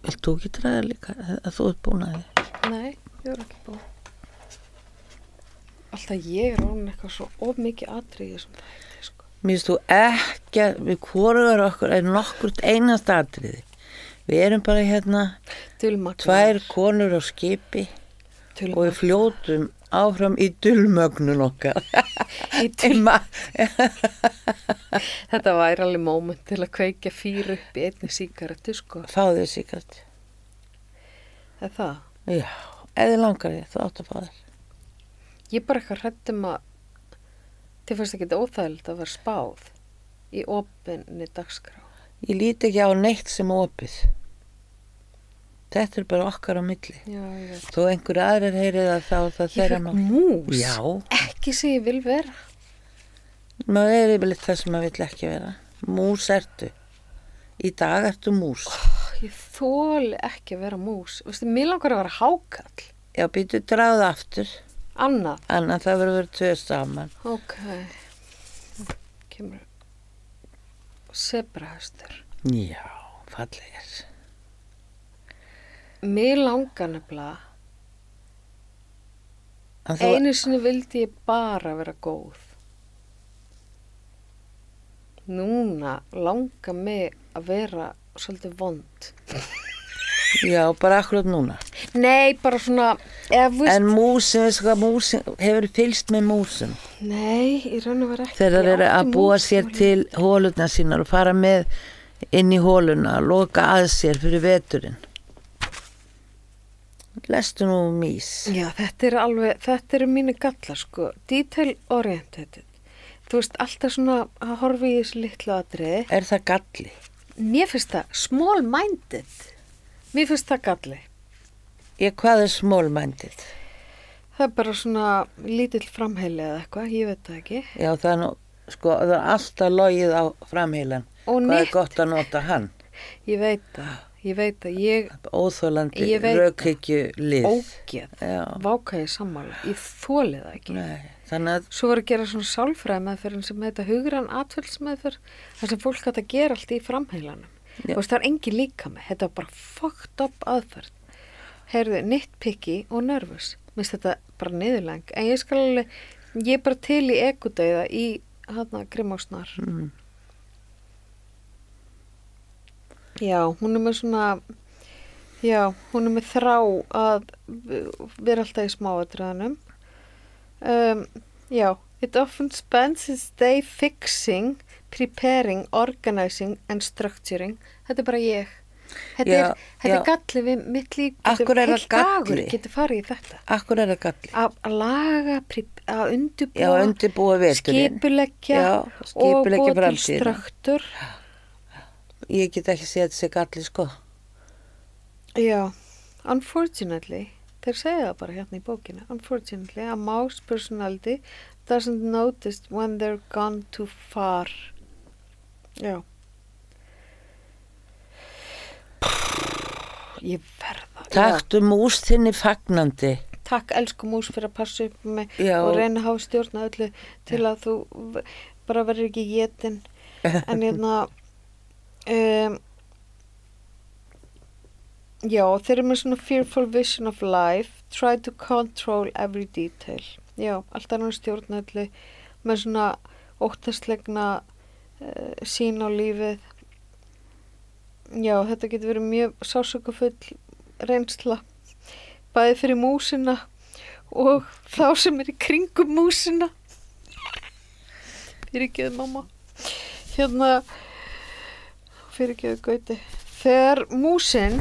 [SPEAKER 2] Vilt þú ekki draga líka að þú ert búin að þið?
[SPEAKER 1] Nei, ég er ekki búin. Alltaf ég er orðin eitthvað svo of mikið atriði sem það heiti, sko.
[SPEAKER 2] Mér finnst þú ekki að við hvorugar okkur er nokkurt einast atriði. Við erum bara
[SPEAKER 1] Dulmagnaður.
[SPEAKER 2] 2 konur á skipi og við
[SPEAKER 1] Dulmagnaður.
[SPEAKER 2] fljótum áfram í dulmögnun okkar.
[SPEAKER 1] Þetta væri alveg moment til að kveikja 4 upp í einni sígarettu, sko.
[SPEAKER 2] Fáðu þér síkart.
[SPEAKER 1] Það er það.
[SPEAKER 2] Já, eða langar þér, þú átt að fá þér.
[SPEAKER 1] Ég er bara eitthvað hrædd að þið fannst ekki óþægilegt að vera spáð í opinni dagskrá.
[SPEAKER 2] Ég líti ekki á neitt sem opið. Þetta er bara okkar á milli.
[SPEAKER 1] Já, ég veit.
[SPEAKER 2] Þó einhverju aðrir heyrið að þá er það
[SPEAKER 1] Ég
[SPEAKER 2] þeirra
[SPEAKER 1] fekk mús.
[SPEAKER 2] Já,
[SPEAKER 1] Ekki sem ég vil vera.
[SPEAKER 2] maður er yfirleitt það sem maður vill ekki vera. Mús ertu. Í dag ertu mús.
[SPEAKER 1] Ég þoli ekki að vera mús. Veistu, mér langar að vera hákall.
[SPEAKER 2] Já, býtu dráð aftur.
[SPEAKER 1] Annað.
[SPEAKER 2] Annað það verður 2 saman.
[SPEAKER 1] Ok. Kemur sebrahestur.
[SPEAKER 2] Já, fallegir.
[SPEAKER 1] Mér langar nefnilega.
[SPEAKER 2] En þú,
[SPEAKER 1] Einu sinni vildi ég bara vera góð. Núna langar mig að vera svolítið vond.
[SPEAKER 2] já, bara akkurat núna.
[SPEAKER 1] Nei, bara svona, eða þú veist,
[SPEAKER 2] En músin, veistu hvað músin, hefur fylgst með músin.
[SPEAKER 1] nei, í raun og vera ekki.
[SPEAKER 2] Þegar þeir eru
[SPEAKER 1] Ég
[SPEAKER 2] að
[SPEAKER 1] átti
[SPEAKER 2] búa
[SPEAKER 1] mús
[SPEAKER 2] sér
[SPEAKER 1] sem var
[SPEAKER 2] til hólurnar sínar og fara með inn í hóluna, loka að sér fyrir veturinn. Lestu nú mís.
[SPEAKER 1] Já, þetta eru mínu gallar, sko. Detail oriented. Þú veist, alltaf svona að horfa í þessu litlu atriði.
[SPEAKER 2] Er það galli?
[SPEAKER 1] Mér finnst það small minded. Mér finnst það galli.
[SPEAKER 2] Hvað er small-minded?
[SPEAKER 1] Það er bara svona lítill framheili eða eitthvað, ég veit það ekki.
[SPEAKER 2] Já, það er nú, sko, það er alltaf logið á framheilan.
[SPEAKER 1] Og
[SPEAKER 2] Hvað
[SPEAKER 1] nýtt.
[SPEAKER 2] er gott að nota hann?
[SPEAKER 1] Ég veit það.
[SPEAKER 2] Óþólandi
[SPEAKER 1] Ég veit
[SPEAKER 2] rökhyggju lið.
[SPEAKER 1] Ógeð.
[SPEAKER 2] Já.
[SPEAKER 1] Váka ég sammála. Ég þoli það ekki.
[SPEAKER 2] Nei, þannig að,
[SPEAKER 1] Svo var að gera svona sálfræði meðferðin sem heita hugrann atfellsmeðferð, þar sem fólk hægt að gera allt í framheilanum.
[SPEAKER 2] Já.
[SPEAKER 1] Þú veist, það er engin líka með. Þetta var bara fucked up aðferð. Heyrðu, nitpicky og nervous. Minnst þetta bara niðurlæng. En ég skal alveg, ég er bara til í ekudauða í hana Grimásnar. Já, hún er með svona, já, hún er með þrá að vera alltaf í smáatriðanum. Já, it often spends its day fixing, preparing, organizing and structuring. Þetta er bara ég. Þetta er galli við mitt líf.
[SPEAKER 2] Akkur er það galli?
[SPEAKER 1] Getur farið í þetta.
[SPEAKER 2] akkur er það galli?
[SPEAKER 1] Að laga, að undirbúa,
[SPEAKER 2] Já, undirbúa veturinn.
[SPEAKER 1] skipuleggja
[SPEAKER 2] Já,
[SPEAKER 1] og
[SPEAKER 2] skipuleggja
[SPEAKER 1] búa til
[SPEAKER 2] framtíðina.
[SPEAKER 1] struktur.
[SPEAKER 2] Ég get ekki séð þessi galli, sko.
[SPEAKER 1] Já, unfortunately, þeir segja það bara hérna í bókinu. Unfortunately, a mouse personality doesn't notice when they're gone too far. Já. Ég verða.
[SPEAKER 2] Taktu mús þinni fagnandi.
[SPEAKER 1] Takk, elsku mús, fyrir að passa upp með mig
[SPEAKER 2] Já.
[SPEAKER 1] og reyna að hafa stjórn á öllu til að þú bara verður ekki étin. En hérna, já, þeir eru með svona fearful vision of life, try to control every detail. Já, alltaf hann stjórn á öllu með svona óttaslegna sín á lífið. Já, þetta getur verið mjög sásökufull reynsla, bæði fyrir músina og þá sem er í kringum músina. Fyrirgefðu mamma. Hérna, fyrirgefðu Gauti. Þegar músin,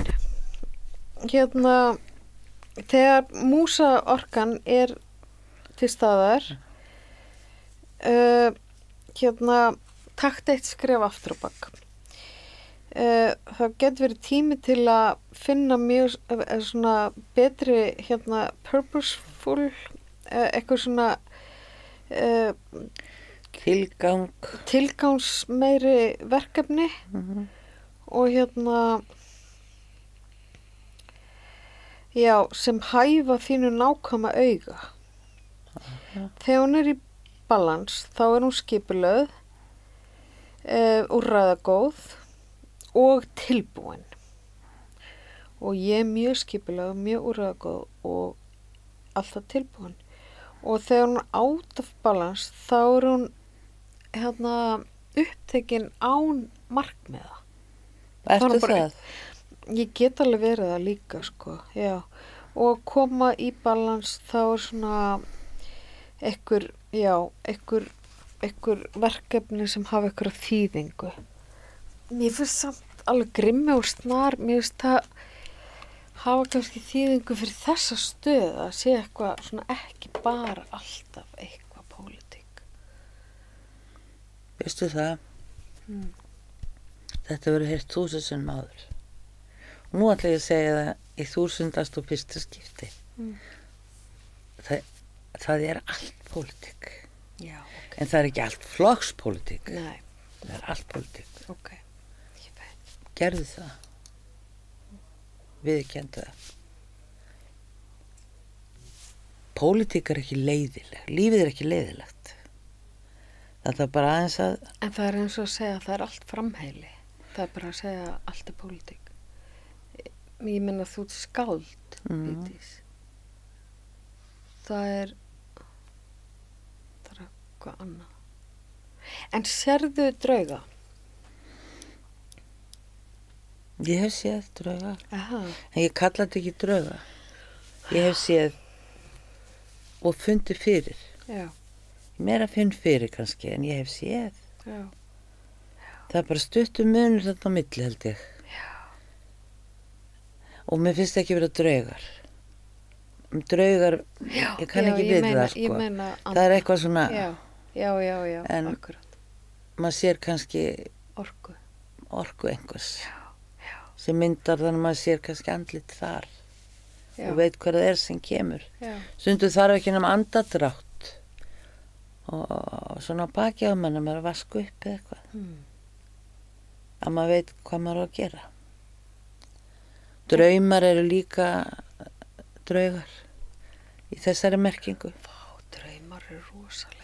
[SPEAKER 1] hérna, þegar músaorkan er til staðar, hérna, takt eitt skref aftur á bak. Það getur verið tími til að finna mjög svona betri hérna purposeful eitthvað svona tilgangsmeiri verkefni og hérna já, sem hæfa þínu nákvæma auga. Þegar hún er í balans þá er hún skipulögð, úrræðagóð og tilbúin. Og ég er mjög skipulega, mjög úrræðagóð og alltaf tilbúin. Og þegar hún er out of balance, þá er hún hérna upptekin án markmiða.
[SPEAKER 2] Ertu það?
[SPEAKER 1] Ég get alveg verið það líka, sko, já. Og koma í balans, þá er svona einhver verkefni sem hafa einhverja þýðingu. Mér finnst samt alveg Grimmi og Snar, mér finnst það hafa kannski þýðingu fyrir þessa stöð að sé eitthvað svona ekki bara alltaf eitthvað pólitík.
[SPEAKER 2] Veistu það? Þetta verður heyrt 1000 sinnum áður. Og nú ætla ég að segja það í 1001. skipti. Það er allt pólitík.
[SPEAKER 1] Já, ok.
[SPEAKER 2] En það er ekki allt flokkspólitík.
[SPEAKER 1] Nei,
[SPEAKER 2] Það er allt pólitík.
[SPEAKER 1] ok. Ég veit.
[SPEAKER 2] Gerðu það. Viðurkenndu það. pólitík er ekki leiðileg, lífið er ekki leiðilegt. Það er bara aðeins að,
[SPEAKER 1] En það er eins og að segja að það er allt framheili. Það er bara að segja að allt er pólitík. Ég meina þú ert skáld, Vigdís. Það er eitthvað annað. En sérðu drauga?
[SPEAKER 2] ég hef séð drauga,
[SPEAKER 1] Aha.
[SPEAKER 2] en ég kalla þetta ekki drauga. Ég hef séð og fundið fyrir.
[SPEAKER 1] Já,
[SPEAKER 2] Meira finn fyrir kannski, en ég hef séð.
[SPEAKER 1] já.
[SPEAKER 2] Það er bara stuttur munur þetta á milli, held ég. Og mér finnst ekki vera draugar. Draugar,
[SPEAKER 1] Já,
[SPEAKER 2] ég kann
[SPEAKER 1] já,
[SPEAKER 2] ekki
[SPEAKER 1] ég
[SPEAKER 2] við
[SPEAKER 1] meina-
[SPEAKER 2] það, sko.
[SPEAKER 1] ég meina
[SPEAKER 2] Það er eitthvað svona,
[SPEAKER 1] Já,
[SPEAKER 2] En-
[SPEAKER 1] akkurat.
[SPEAKER 2] maður sér kannski
[SPEAKER 1] Orku.
[SPEAKER 2] orku einhvers sem myndar þannig að maður sér kannski andlit þar
[SPEAKER 1] Já,
[SPEAKER 2] og veit hvað það er sem kemur.
[SPEAKER 1] já,
[SPEAKER 2] Stundum þarf ekki nema andadrátt og svona á baki á mann að maður er að vaska upp eða eitthvað. Að maður veit hvað maður á að gera. Draumar eru líka draugar í þessari merkingu.
[SPEAKER 1] Vá, draumar eru rosalegir.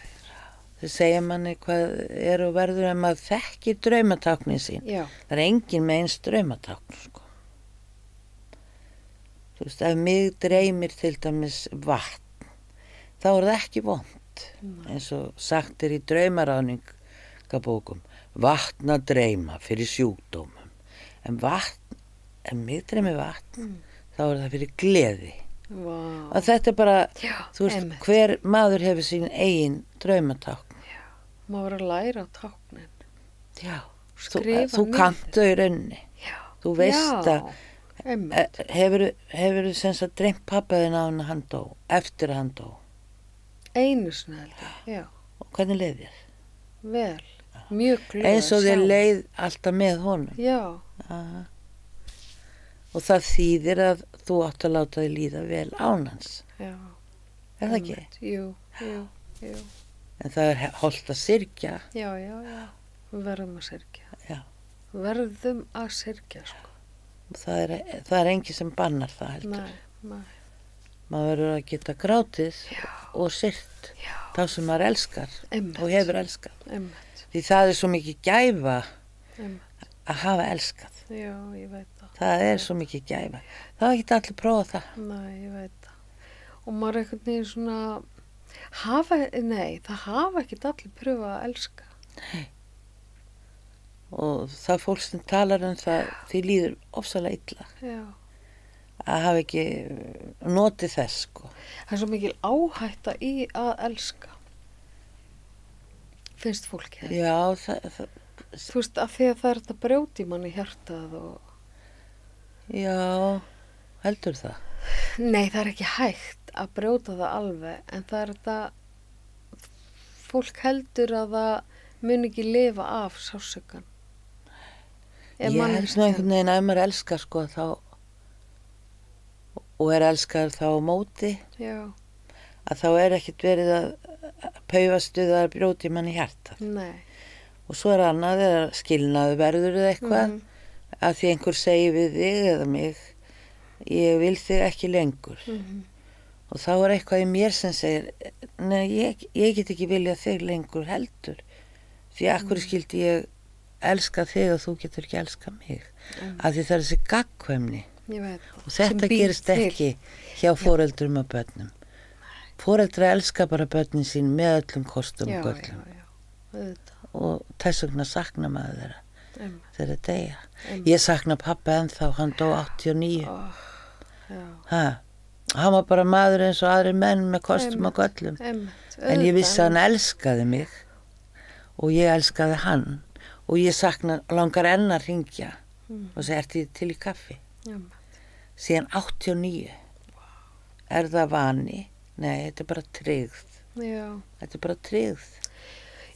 [SPEAKER 2] Þau segja manni hvað er og verður en maður þekkir draumatáknin sín.
[SPEAKER 1] Já,
[SPEAKER 2] Það er engin með eins draumatákn, sko. Þú veist, ef mig dreymir til dæmis vatn, þá er það ekki vont. Eins og sagt er í draumaráðningabókum, vatn að dreyma fyrir sjúkdómum. En mig dreymir vatn, þá er það fyrir gleði.
[SPEAKER 1] vá.
[SPEAKER 2] Og þetta er bara,
[SPEAKER 1] Já,
[SPEAKER 2] þú veist,
[SPEAKER 1] einmitt.
[SPEAKER 2] hver maður hefur sín eigin draumatákn.
[SPEAKER 1] Má vera að læra á táknin.
[SPEAKER 2] Já,
[SPEAKER 1] Skrifa
[SPEAKER 2] þú
[SPEAKER 1] niður.
[SPEAKER 2] kannt þau í rauninni.
[SPEAKER 1] Já.
[SPEAKER 2] Þú veist að
[SPEAKER 1] Einmitt.
[SPEAKER 2] hefur sem sagt dreymt pappa þinn á hann dó, eftir að hann dó.
[SPEAKER 1] Einu sinni held ég. Já,
[SPEAKER 2] Og hvernig leið þér?
[SPEAKER 1] vel. Mjög glöð.
[SPEAKER 2] Eins og
[SPEAKER 1] að
[SPEAKER 2] þér
[SPEAKER 1] sjá.
[SPEAKER 2] leið alltaf með honum.
[SPEAKER 1] Já,
[SPEAKER 2] Aha. Og það þýðir að þú átt að láta þig líða vel án hans.
[SPEAKER 1] já.
[SPEAKER 2] Er það ekki?
[SPEAKER 1] Einmitt. Jú.
[SPEAKER 2] En það er hollt að syrgja.
[SPEAKER 1] Já. Við verðum að syrgja.
[SPEAKER 2] Já.
[SPEAKER 1] Verðum að syrgja, sko.
[SPEAKER 2] Og það er engin sem bannar það heldur.
[SPEAKER 1] Nei.
[SPEAKER 2] Maður verður að geta grátið og syrt.
[SPEAKER 1] Já.
[SPEAKER 2] Þá sem maður elskar
[SPEAKER 1] Einmitt.
[SPEAKER 2] og hefur elskað.
[SPEAKER 1] Einmitt.
[SPEAKER 2] Því það er svo mikið gæfa
[SPEAKER 1] Einmitt.
[SPEAKER 2] að hafa elskað.
[SPEAKER 1] Já, ég veit það.
[SPEAKER 2] Það er svo mikið gæfa. Það er ekki allir prófa það.
[SPEAKER 1] Nei, ég veit það. Og maður er einhvern veginn svona það hafa ekkert allir pröfa að elska.
[SPEAKER 2] Og það fólk sem talar það, því líður ofsalega illa
[SPEAKER 1] Já.
[SPEAKER 2] að hafa ekki notið þess, sko.
[SPEAKER 1] Það er svo mikil áhætta í að elska. Finnst fólki það?
[SPEAKER 2] Já,
[SPEAKER 1] Þú veist, að því að það er þetta brjóti í manni hjartað og...
[SPEAKER 2] já, heldur það.
[SPEAKER 1] Nei, það er ekki hægt að brjóta það alveg, en það er þetta... Fólk heldur að það mun ekki lifa af sársaukan.
[SPEAKER 2] Ég held nú einhvern veginn að ef maður elskar, sko, þá og er elskar þá á móti,
[SPEAKER 1] Já,
[SPEAKER 2] að þá er ekkert verið að paufast við að brjóti manni hjartað.
[SPEAKER 1] nei.
[SPEAKER 2] Og svo er annað, er skilnaðu verður eða eitthvað, að því einhver segir við þig eða mig, ég vil þig ekki lengur. Og þá er eitthvað í mér sem segir, nei, ég get ekki viljað þig lengur heldur, því akkur skildi ég elska þig og þú getur ekki elska mig, að því það er þessi gagnkvæmni.
[SPEAKER 1] Ég veit það.
[SPEAKER 2] Og þetta gerist ekki hjá foreldrum og börnum. Foreldra elska bara börnin sín með öllum kostum og göllum.
[SPEAKER 1] Já, auðvitað.
[SPEAKER 2] Og þess vegna sakna maður þeirra
[SPEAKER 1] Einmitt.
[SPEAKER 2] þeirra deyja. Ég sakna pappa ennþá, hann dó 89.
[SPEAKER 1] Já,
[SPEAKER 2] Hann var bara maður eins og aðri menn með kostum og göllum.
[SPEAKER 1] einmitt.
[SPEAKER 2] En ég vissi að hann elskaði mig og ég elskaði hann og ég sakna, langar enn að ringja og segja, ert ég til í kaffi?
[SPEAKER 1] Einmitt.
[SPEAKER 2] Síðan 89. Er það vani? Nei, þetta er bara tryggð.
[SPEAKER 1] Já.
[SPEAKER 2] Þetta er bara tryggð.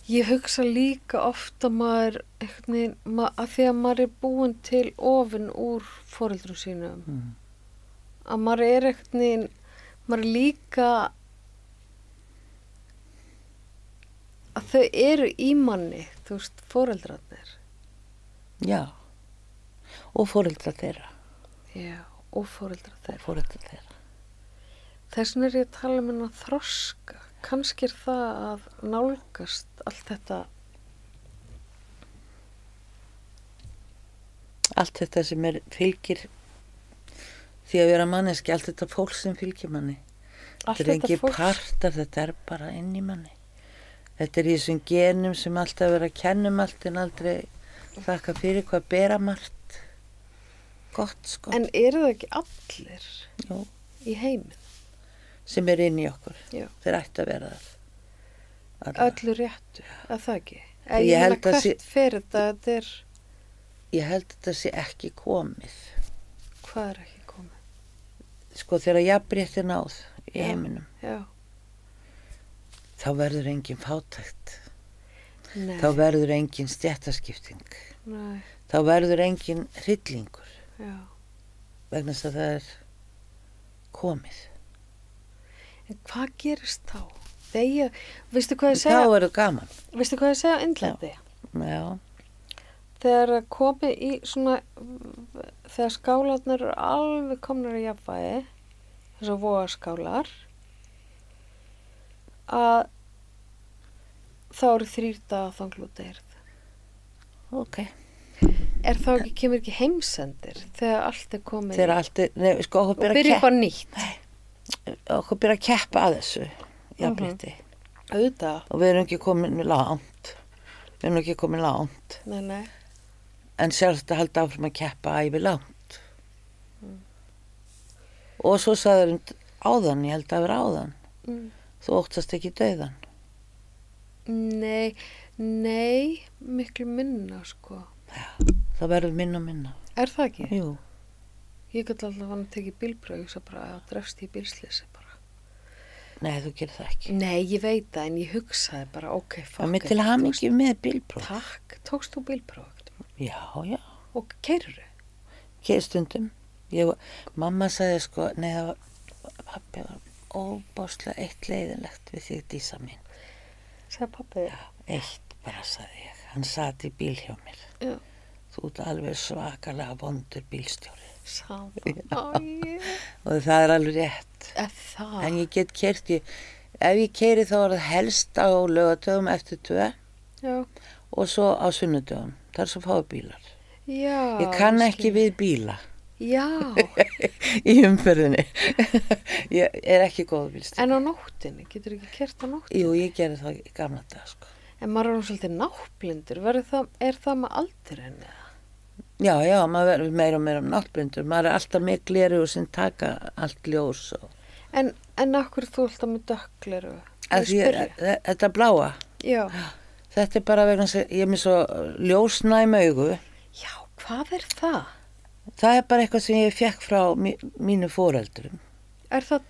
[SPEAKER 1] Ég hugsa líka ofta maður, einhvern veginn, að því að maður er búin til ofin úr foreldrum sínum. Að maður er einhvern veginn, maður er líka, að þau eru í manni, þú veist, foreldrarnir.
[SPEAKER 2] Já. Og foreldra þeirra.
[SPEAKER 1] Já, og foreldrar þeirra.
[SPEAKER 2] Og foreldra þeirra.
[SPEAKER 1] Þess vegna er ég að tala um hennar þroska. Kannski er það að nálgast allt þetta.
[SPEAKER 2] Allt þetta sem fylgir því að vera manneski, allt þetta fólk sem fylgir manni.
[SPEAKER 1] Allt
[SPEAKER 2] Þetta er
[SPEAKER 1] þetta
[SPEAKER 2] ekki
[SPEAKER 1] fólk.
[SPEAKER 2] partar, þetta er bara inn í manni. Þetta er í þessum genum sem alltaf vera að kenna allt en aldrei þakka fyrir hvað bera margt. Gott, sko.
[SPEAKER 1] En eru það ekki allir
[SPEAKER 2] Jú,
[SPEAKER 1] í heiminn?
[SPEAKER 2] sem er inn í okkur.
[SPEAKER 1] Já.
[SPEAKER 2] Þeir ætti að vera það. Alla.
[SPEAKER 1] Öllu réttu, að það ekki?
[SPEAKER 2] Ég held að
[SPEAKER 1] hvert fyrir þetta er,
[SPEAKER 2] Ég held að þetta sé ekki komið.
[SPEAKER 1] hvað er ekki komið?
[SPEAKER 2] Sko þegar jafnrétt er náð í
[SPEAKER 1] Já.
[SPEAKER 2] heiminum,
[SPEAKER 1] Já,
[SPEAKER 2] þá verður engin fátækt.
[SPEAKER 1] nei,
[SPEAKER 2] Þá verður engin stéttaskipting.
[SPEAKER 1] nei,
[SPEAKER 2] Þá verður engin hryllingur
[SPEAKER 1] já.
[SPEAKER 2] vegna þess að það er komið.
[SPEAKER 1] En hvað gerist þá? Þegar, veistu hvað ég
[SPEAKER 2] Þá
[SPEAKER 1] segja,
[SPEAKER 2] verður gaman.
[SPEAKER 1] veistu hvað ég segja Indlandi?
[SPEAKER 2] Já,
[SPEAKER 1] Þegar að komi í svona, þegar skálarnir eru alveg komnar í jafnvægi, þess að vogaskálar, að þá eru 3 daga þangluteirð.
[SPEAKER 2] ok.
[SPEAKER 1] Er þá ekki, kemur ekki heimsendir þegar allt er komið
[SPEAKER 2] Þegar allt er, nei, sko okkur
[SPEAKER 1] og
[SPEAKER 2] byrja
[SPEAKER 1] byrja
[SPEAKER 2] að
[SPEAKER 1] eitthvað nýtt?
[SPEAKER 2] keppa að þessu jafnrétti.
[SPEAKER 1] Auðvitað,
[SPEAKER 2] Og við erum ekki komin langt. Við erum ekki komin langt.
[SPEAKER 1] nei.
[SPEAKER 2] En sjálft að halda áfram að keppa ævi langt. Og svo sagður áðan, ég held að vera áðan.
[SPEAKER 1] Mm.
[SPEAKER 2] Þú óttast ekki dauðan.
[SPEAKER 1] Nei, miklu minna, sko.
[SPEAKER 2] Það verður minna og minna.
[SPEAKER 1] Er það ekki?
[SPEAKER 2] Jú.
[SPEAKER 1] Ég get alltaf hann að tekið bílpröf, ég svo bara að drefst í bílslýsi bara.
[SPEAKER 2] Nei, þú gerir það ekki.
[SPEAKER 1] Nei, ég veit það, en ég hugsaði bara, ok, fuck
[SPEAKER 2] Það með til hamingi með bílpróf.
[SPEAKER 1] Takk, tókst þú bílpróf?
[SPEAKER 2] Já, já.
[SPEAKER 1] Og keirur þau?
[SPEAKER 2] Stundum. Mamma sagði sko, nei, það var, pappi var óbáslega eitt leiðinlegt við því dísa mín.
[SPEAKER 1] Sagði pappið?
[SPEAKER 2] Eitt bara sagði ég. Hann sat í bíl hjá mér.
[SPEAKER 1] Já.
[SPEAKER 2] Þú ert alveg svakalega vondur bílstjóri.
[SPEAKER 1] Saman. Æ,
[SPEAKER 2] Og það er alveg rétt.
[SPEAKER 1] það.
[SPEAKER 2] En ég get keyrt ef ég keyri þá er það helst á laugardögum eftir 2
[SPEAKER 1] Já.
[SPEAKER 2] og svo á sunnudögum. Það er svo fáið bílar.
[SPEAKER 1] Já.
[SPEAKER 2] Ég kann ekki við bíla
[SPEAKER 1] Já.
[SPEAKER 2] í umferðinni. Ég er ekki góð bílstjóri.
[SPEAKER 1] En á nóttinni, getur ekki kert á nóttinni?
[SPEAKER 2] Jú, ég gerði það í gamla dag, sko.
[SPEAKER 1] En maður er svolítið náttblindur, er það með aldurinn eða?
[SPEAKER 2] Já, maður verður meira og meira náttblindur. Maður er alltaf með gleru og sem taka allt ljós.
[SPEAKER 1] En akkur þú alltaf með dökkleru?
[SPEAKER 2] Þetta bláa,
[SPEAKER 1] Já.
[SPEAKER 2] þetta er bara vegna þess að ég er með svo ljósnæm augu.
[SPEAKER 1] Já, hvað er það?
[SPEAKER 2] Það er bara eitthvað sem ég fekk frá mínu foreldurum.
[SPEAKER 1] Er það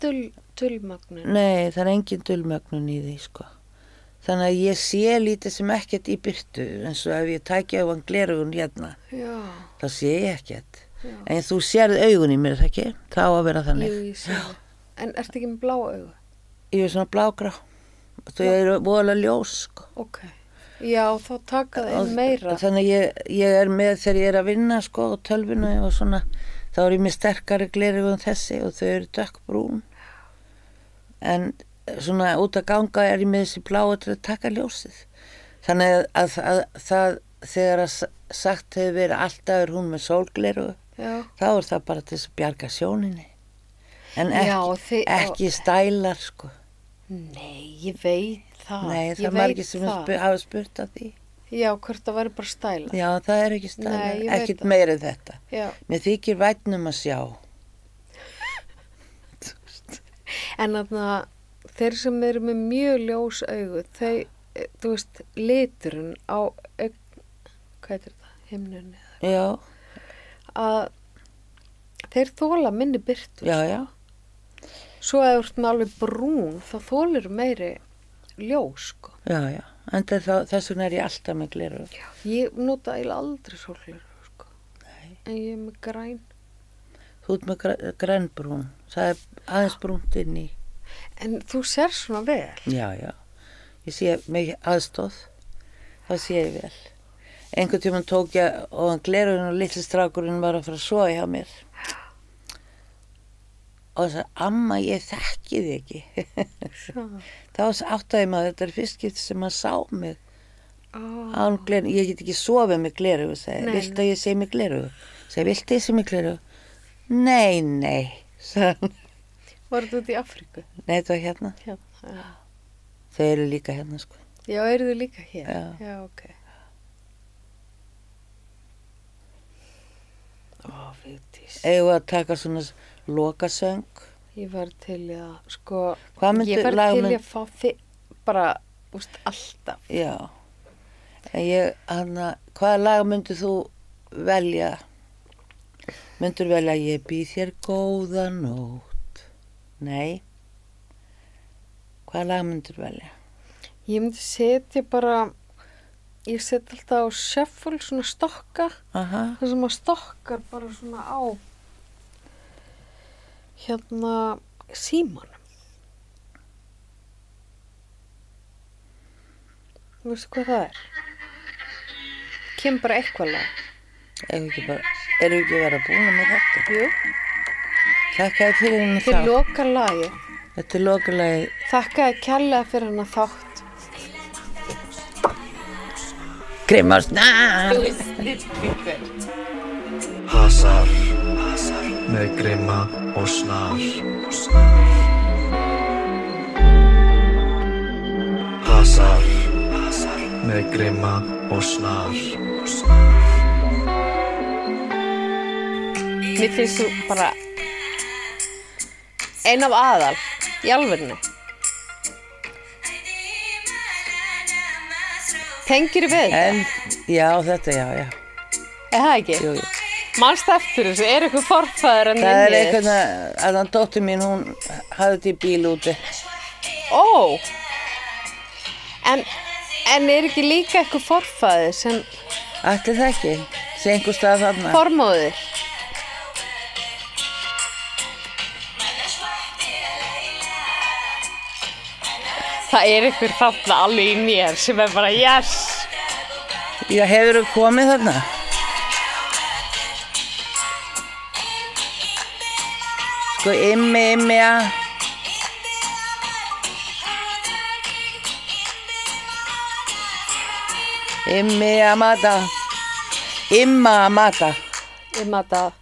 [SPEAKER 1] dulmagnun?
[SPEAKER 2] Nei, það er engin dulmögnun í því, sko. Þannig að ég sé lítið sem ekkert í byrtu, eins og ef ég tækja á hann glerugun hérna,
[SPEAKER 1] Já.
[SPEAKER 2] þá sé ég ekkert.
[SPEAKER 1] Já.
[SPEAKER 2] En þú sérð augun í mér, það ekki? Það á að vera þannig.
[SPEAKER 1] Jú, ég sé það. En ertu ekki með blá augu?
[SPEAKER 2] Ég er svona blágrá. Þú er voðalega ljós, sko.
[SPEAKER 1] Ok. Já, þá taka það inn meira.
[SPEAKER 2] Þannig að ég er með þegar ég er að vinna, sko, á tölvinu og svona, þá er ég með sterkari glerugun þessi og þau eru dökkbrún. En svona út að ganga er ég með þessi bláu til að taka ljósið. Þannig að það þegar að sagt hefur verið alltaf er hún með sólgleru,
[SPEAKER 1] Já.
[SPEAKER 2] þá er það bara til þess að bjarga sjóninni. En
[SPEAKER 1] Já,
[SPEAKER 2] ekki stælar, sko.
[SPEAKER 1] Nei, ég veit það.
[SPEAKER 2] Nei,
[SPEAKER 1] Ég
[SPEAKER 2] það er
[SPEAKER 1] veit
[SPEAKER 2] margir sem hafa spurt að því.
[SPEAKER 1] Já, hvort það væri bara stæla.
[SPEAKER 2] Já, það er ekki stælar,
[SPEAKER 1] Nei, ég veit
[SPEAKER 2] ekkert
[SPEAKER 1] það.
[SPEAKER 2] meira en þetta.
[SPEAKER 1] Já.
[SPEAKER 2] Mér þykir vænn að sjá.
[SPEAKER 1] En þarna, þeir sem eru með mjög ljós augu, þú veist, liturinn á, hvað heitir það, himnunni,
[SPEAKER 2] Já,
[SPEAKER 1] að þeir þóla minni birtu.
[SPEAKER 2] já.
[SPEAKER 1] Svo að þú ert með alveg brún, þá þólir meiri ljós, sko.
[SPEAKER 2] Já. En þess vegna er ég alltaf með gleru.
[SPEAKER 1] Ég nota eiginlega aldrei sólgleru, sko. Nei. En ég er með græn.
[SPEAKER 2] Þú ert með grænbrún. Það er aðeins brúnt inn í.
[SPEAKER 1] En þú sér svona vel.
[SPEAKER 2] Já. Ég sé með aðstóð. Það sé ég vel. Einhvern tímann tók ég og hann glerurinn og litli strákurinn var að fara að sofa hjá mér. og það sagði, amma, ég þekki þig ekki. Þá áttaði maður, þetta fyrst skipti sem maður sá mig. Án gleru, ég get ekki sofið með gleru, sagði, viltu að ég segi mig gleru? Sagði, viltu ég segi mig gleru? Nei, sagði hann.
[SPEAKER 1] Var þetta út í Afríku?
[SPEAKER 2] Nei, þetta var hérna.
[SPEAKER 1] Hérna, já.
[SPEAKER 2] Þau eru líka hérna, sko.
[SPEAKER 1] Já, eru þau líka hér?
[SPEAKER 2] Já.
[SPEAKER 1] Ok. Vigdís.
[SPEAKER 2] Eigum við að taka svona lokasöng?
[SPEAKER 1] Ég var til í að, sko,
[SPEAKER 2] Hvað myndu
[SPEAKER 1] ég var
[SPEAKER 2] lag
[SPEAKER 1] til í
[SPEAKER 2] mynd-
[SPEAKER 1] að fá þig bara, úst, alltaf.
[SPEAKER 2] Já. En hvaða lag myndir þú velja? Myndur velja ég býð þér góða nótt? Nei. Hvaða lag myndur velja?
[SPEAKER 1] Ég myndi setja bara, ég set alltaf á shuffle, svona stokka,
[SPEAKER 2] Aha.
[SPEAKER 1] það sem að stokkar bara svona á, hérna, símanum. Þú veistu hvað það er? Kem bara eitthvað lag.
[SPEAKER 2] Erum við ekki að vera búin með þetta?
[SPEAKER 1] Jú.
[SPEAKER 2] Þakkaði fyrir henni
[SPEAKER 1] Til
[SPEAKER 2] þátt.
[SPEAKER 1] loka lagi.
[SPEAKER 2] Þetta er lokalagi.
[SPEAKER 1] Þakkaði kærlega fyrir hennar þátt.
[SPEAKER 2] Grimm og snar.
[SPEAKER 4] Hasar með grimma og snar. Hasar með grimma og snar.
[SPEAKER 1] Mér finnst þú bara ein af aðal í alvörinu. Tengir við þetta?
[SPEAKER 2] En, já, þetta, já.
[SPEAKER 1] Er það ekki?
[SPEAKER 2] Jú.
[SPEAKER 1] Manstu eftir þessu? Er eitthvað forfæður en
[SPEAKER 2] Það er
[SPEAKER 1] inni?
[SPEAKER 2] eitthvað að hann dóttir mín, hún hafði þetta í bíl úti.
[SPEAKER 1] Ó! En er ekki líka eitthvað forfæður sem
[SPEAKER 2] Ætli það ekki? Sé einhver stað þarna.
[SPEAKER 1] formóðir? Það er eitthvað þarna alveg í mér sem er bara yes!
[SPEAKER 2] Já, hefur þú komið þarna? Sko, immi, ja. Immi amata. Imma amata.
[SPEAKER 1] Ég mata